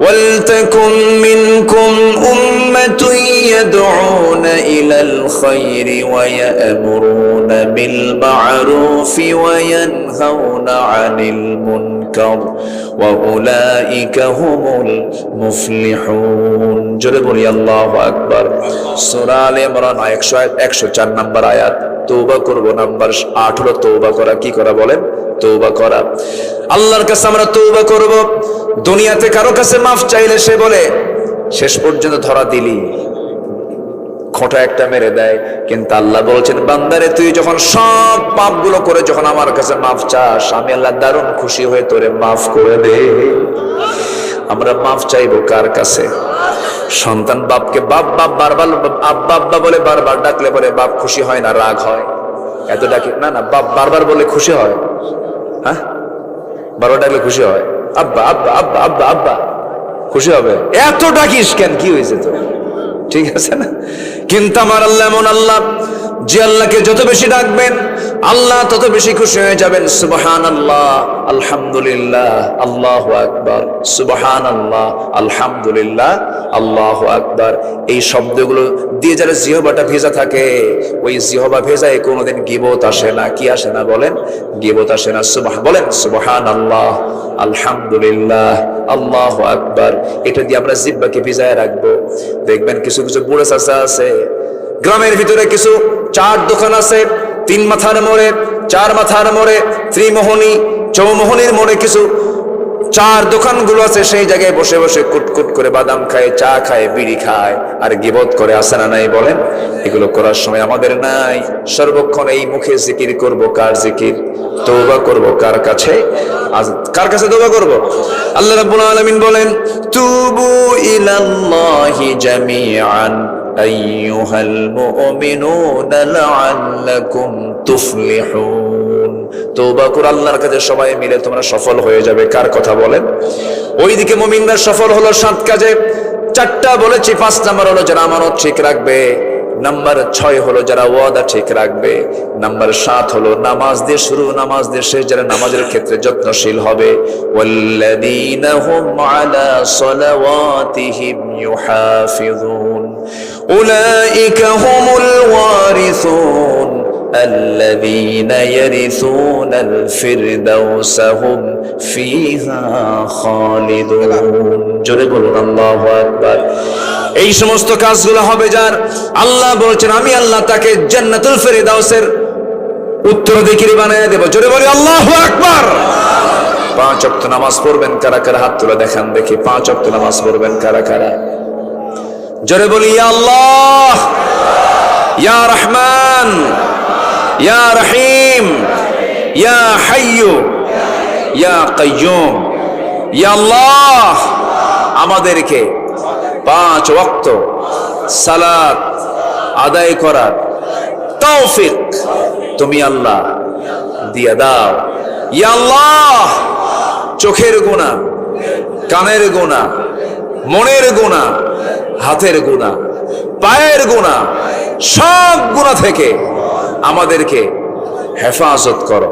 ওয়ালতাকুম মিনকুম উম্মাতুন ইয়াদউনা ইলাল খায়রি ওয়া ইয়া'মুরুনা বিল মা'রুফি ওয়া ইয়ানহাউনা আনিল মুনকার ওয়া উলাইকা হুমুল মুফলিহুন। জোরে বলি আল্লাহু আকবার। সূরা আলে ইমরান 104 নম্বর আয়াত। তওবা করব। নাম্বার 8 হলো তওবা করা। কি করা বলেন? তওবা করা। আল্লাহর কাছে আমরা তওবা করব। দুনিয়াতে কারো কাছে মাফ চাইলে সে বলে শেষ পর্যন্ত ধরা দিলি, খোঁটা একটা মেরে দেয়। কিন্তু আল্লাহ বলছেন, বান্দারে তুই যখন সব পাপগুলো করে যখন আমার কাছে মাফ চাস, আমি আল্লাহ দারুণ খুশি হয়ে তোরে মাফ করে দে। আমরা মাফ চাইবো কার কাছে? সন্তান বাপকে বাপ বাপ বারবার আব্বা আব্বা বলে বারবার ডাকলে পরে বাপ খুশি হয় না, রাগ হয়? এত ডাকি না, না, বাপ বারবার বলে খুশি হয়। হ্যাঁ, বারবার ডাকলে খুশি হয়। আব্বা আব্বা আব্বা আব্বা আব্বা, খুশি হবে। এত ডাকিস কেন? কি হয়েছে তো? ঠিক আছে না? কিন্তু আমার আল্লাহ এমন আল্লাহ, যে আল্লাহকে যত বেশি ডাকবেন আল্লাহ তত বেশি খুশি হয়ে যাবেন। সুবহানাল্লাহ, আলহামদুলিল্লাহ, আল্লাহু আকবার। সুবহানাল্লাহ, আলহামদুলিল্লাহ, আল্লাহু আকবার। এই শব্দগুলো দিয়ে যারা জিহ্বাটা ভেজা থাকে, ওই জিহ্বা ভেজায় কোনোদিন গীবত আসে না। কি আসে না বলেন? গীবত আসে না। বলেন সুবহানাল্লাহ, আলহামদুলিল্লাহ, আল্লাহু আকবার। এটা দিয়ে আমরা জিহ্বাকে ভিজায় রাখবো। দেখবেন কিছু কিছু বুড়ো চাচা আছে, গ্রামের ভিতরে কিছু চার দোকান আছে, 3 মাথার মোড়ে, 4 মাথার মোড়ে, ত্রিমোহনী, চৌমোহনীর মোড়ে কিছু চার দোকানগুলো আছে। সেই জায়গায় বসে বসে কুটকুট করে বাদাম খায়, চা খায়, বিড়ি খায়, আর গীবত করে। আছে না নাই বলেন? এগুলো করার সময় আমাদের নাই। সর্বক্ষণ এই মুখে জিকির করব। কার জিকির? তওবা করব। কার কাছে? কার কাছে তওবা করব? আল্লাহ রাব্বুল আলামিন বলেন, তুবু ইলাল্লাহি জামিআন আইয়ুহাল মুমিনুনা লাআল্লাকুম তুফলিহুন। তওবা করো আল্লাহর কাছে সবাই মিলে, তোমরা সফল হয়ে যাবে। কার কথা বলেন? ওইদিকে মুমিনরা সফল হলো 7 কাজে। 4টা বলেছি। 5 নাম্বার হলো যারা আমানত ঠিক রাখবে। নাম্বার 6 হলো যারা ওয়াদা ঠিক রাখবে। নাম্বার 7 হলো নামাজ দিয়ে শুরু, নামাজ দিয়ে শেষ, যারা নামাজের ক্ষেত্রে যত্নশীল হবে। ওয়াল্লাযীনা হুম আলা সালাওয়াতিহিম ইউহাফিযুন উলাইকা হুমুল ওয়ারিসুন আল্লাযীনা ইয়ারিসুনাল ফিরদাউসা হুম ফিহা খালিদুন। জোরে বলুন আল্লাহু আকবার। এই সমস্ত কাজগুলো হবে যার, আল্লাহ বলছেন আমি আল্লাহ তাকে জান্নাতুল ফেরদাউসের উত্তরাধিকারী বানিয়ে দেব। জোরে বলি আল্লাহু আকবার। 5 ওয়াক্ত নামাজ পড়বেন কারা কারা? হাত তুলে দেখান দেখি। 5 ওয়াক্ত নামাজ পড়বেন কারা কারা? জোরে বলি ইয়া আল্লাহ, ইয়া রহমান, ইয়া রহিম, ইয়া হাইয়্যু, ইয়া কাইয়্যুম। ইয়া আল্লাহ, আমাদেরকে 5 ওয়াক্ত সালাত আদায় করার তৌফিক তুমি আল্লাহ দিয়া দাও। ইয়া আল্লাহ, চোখের গুনাহ, কানের গুনাহ, মনের গুনাহ, হাতের গুনাহ, পায়ের গুনাহ, সব গুনাহ থেকে আমাদেরকে হেফাজত করো।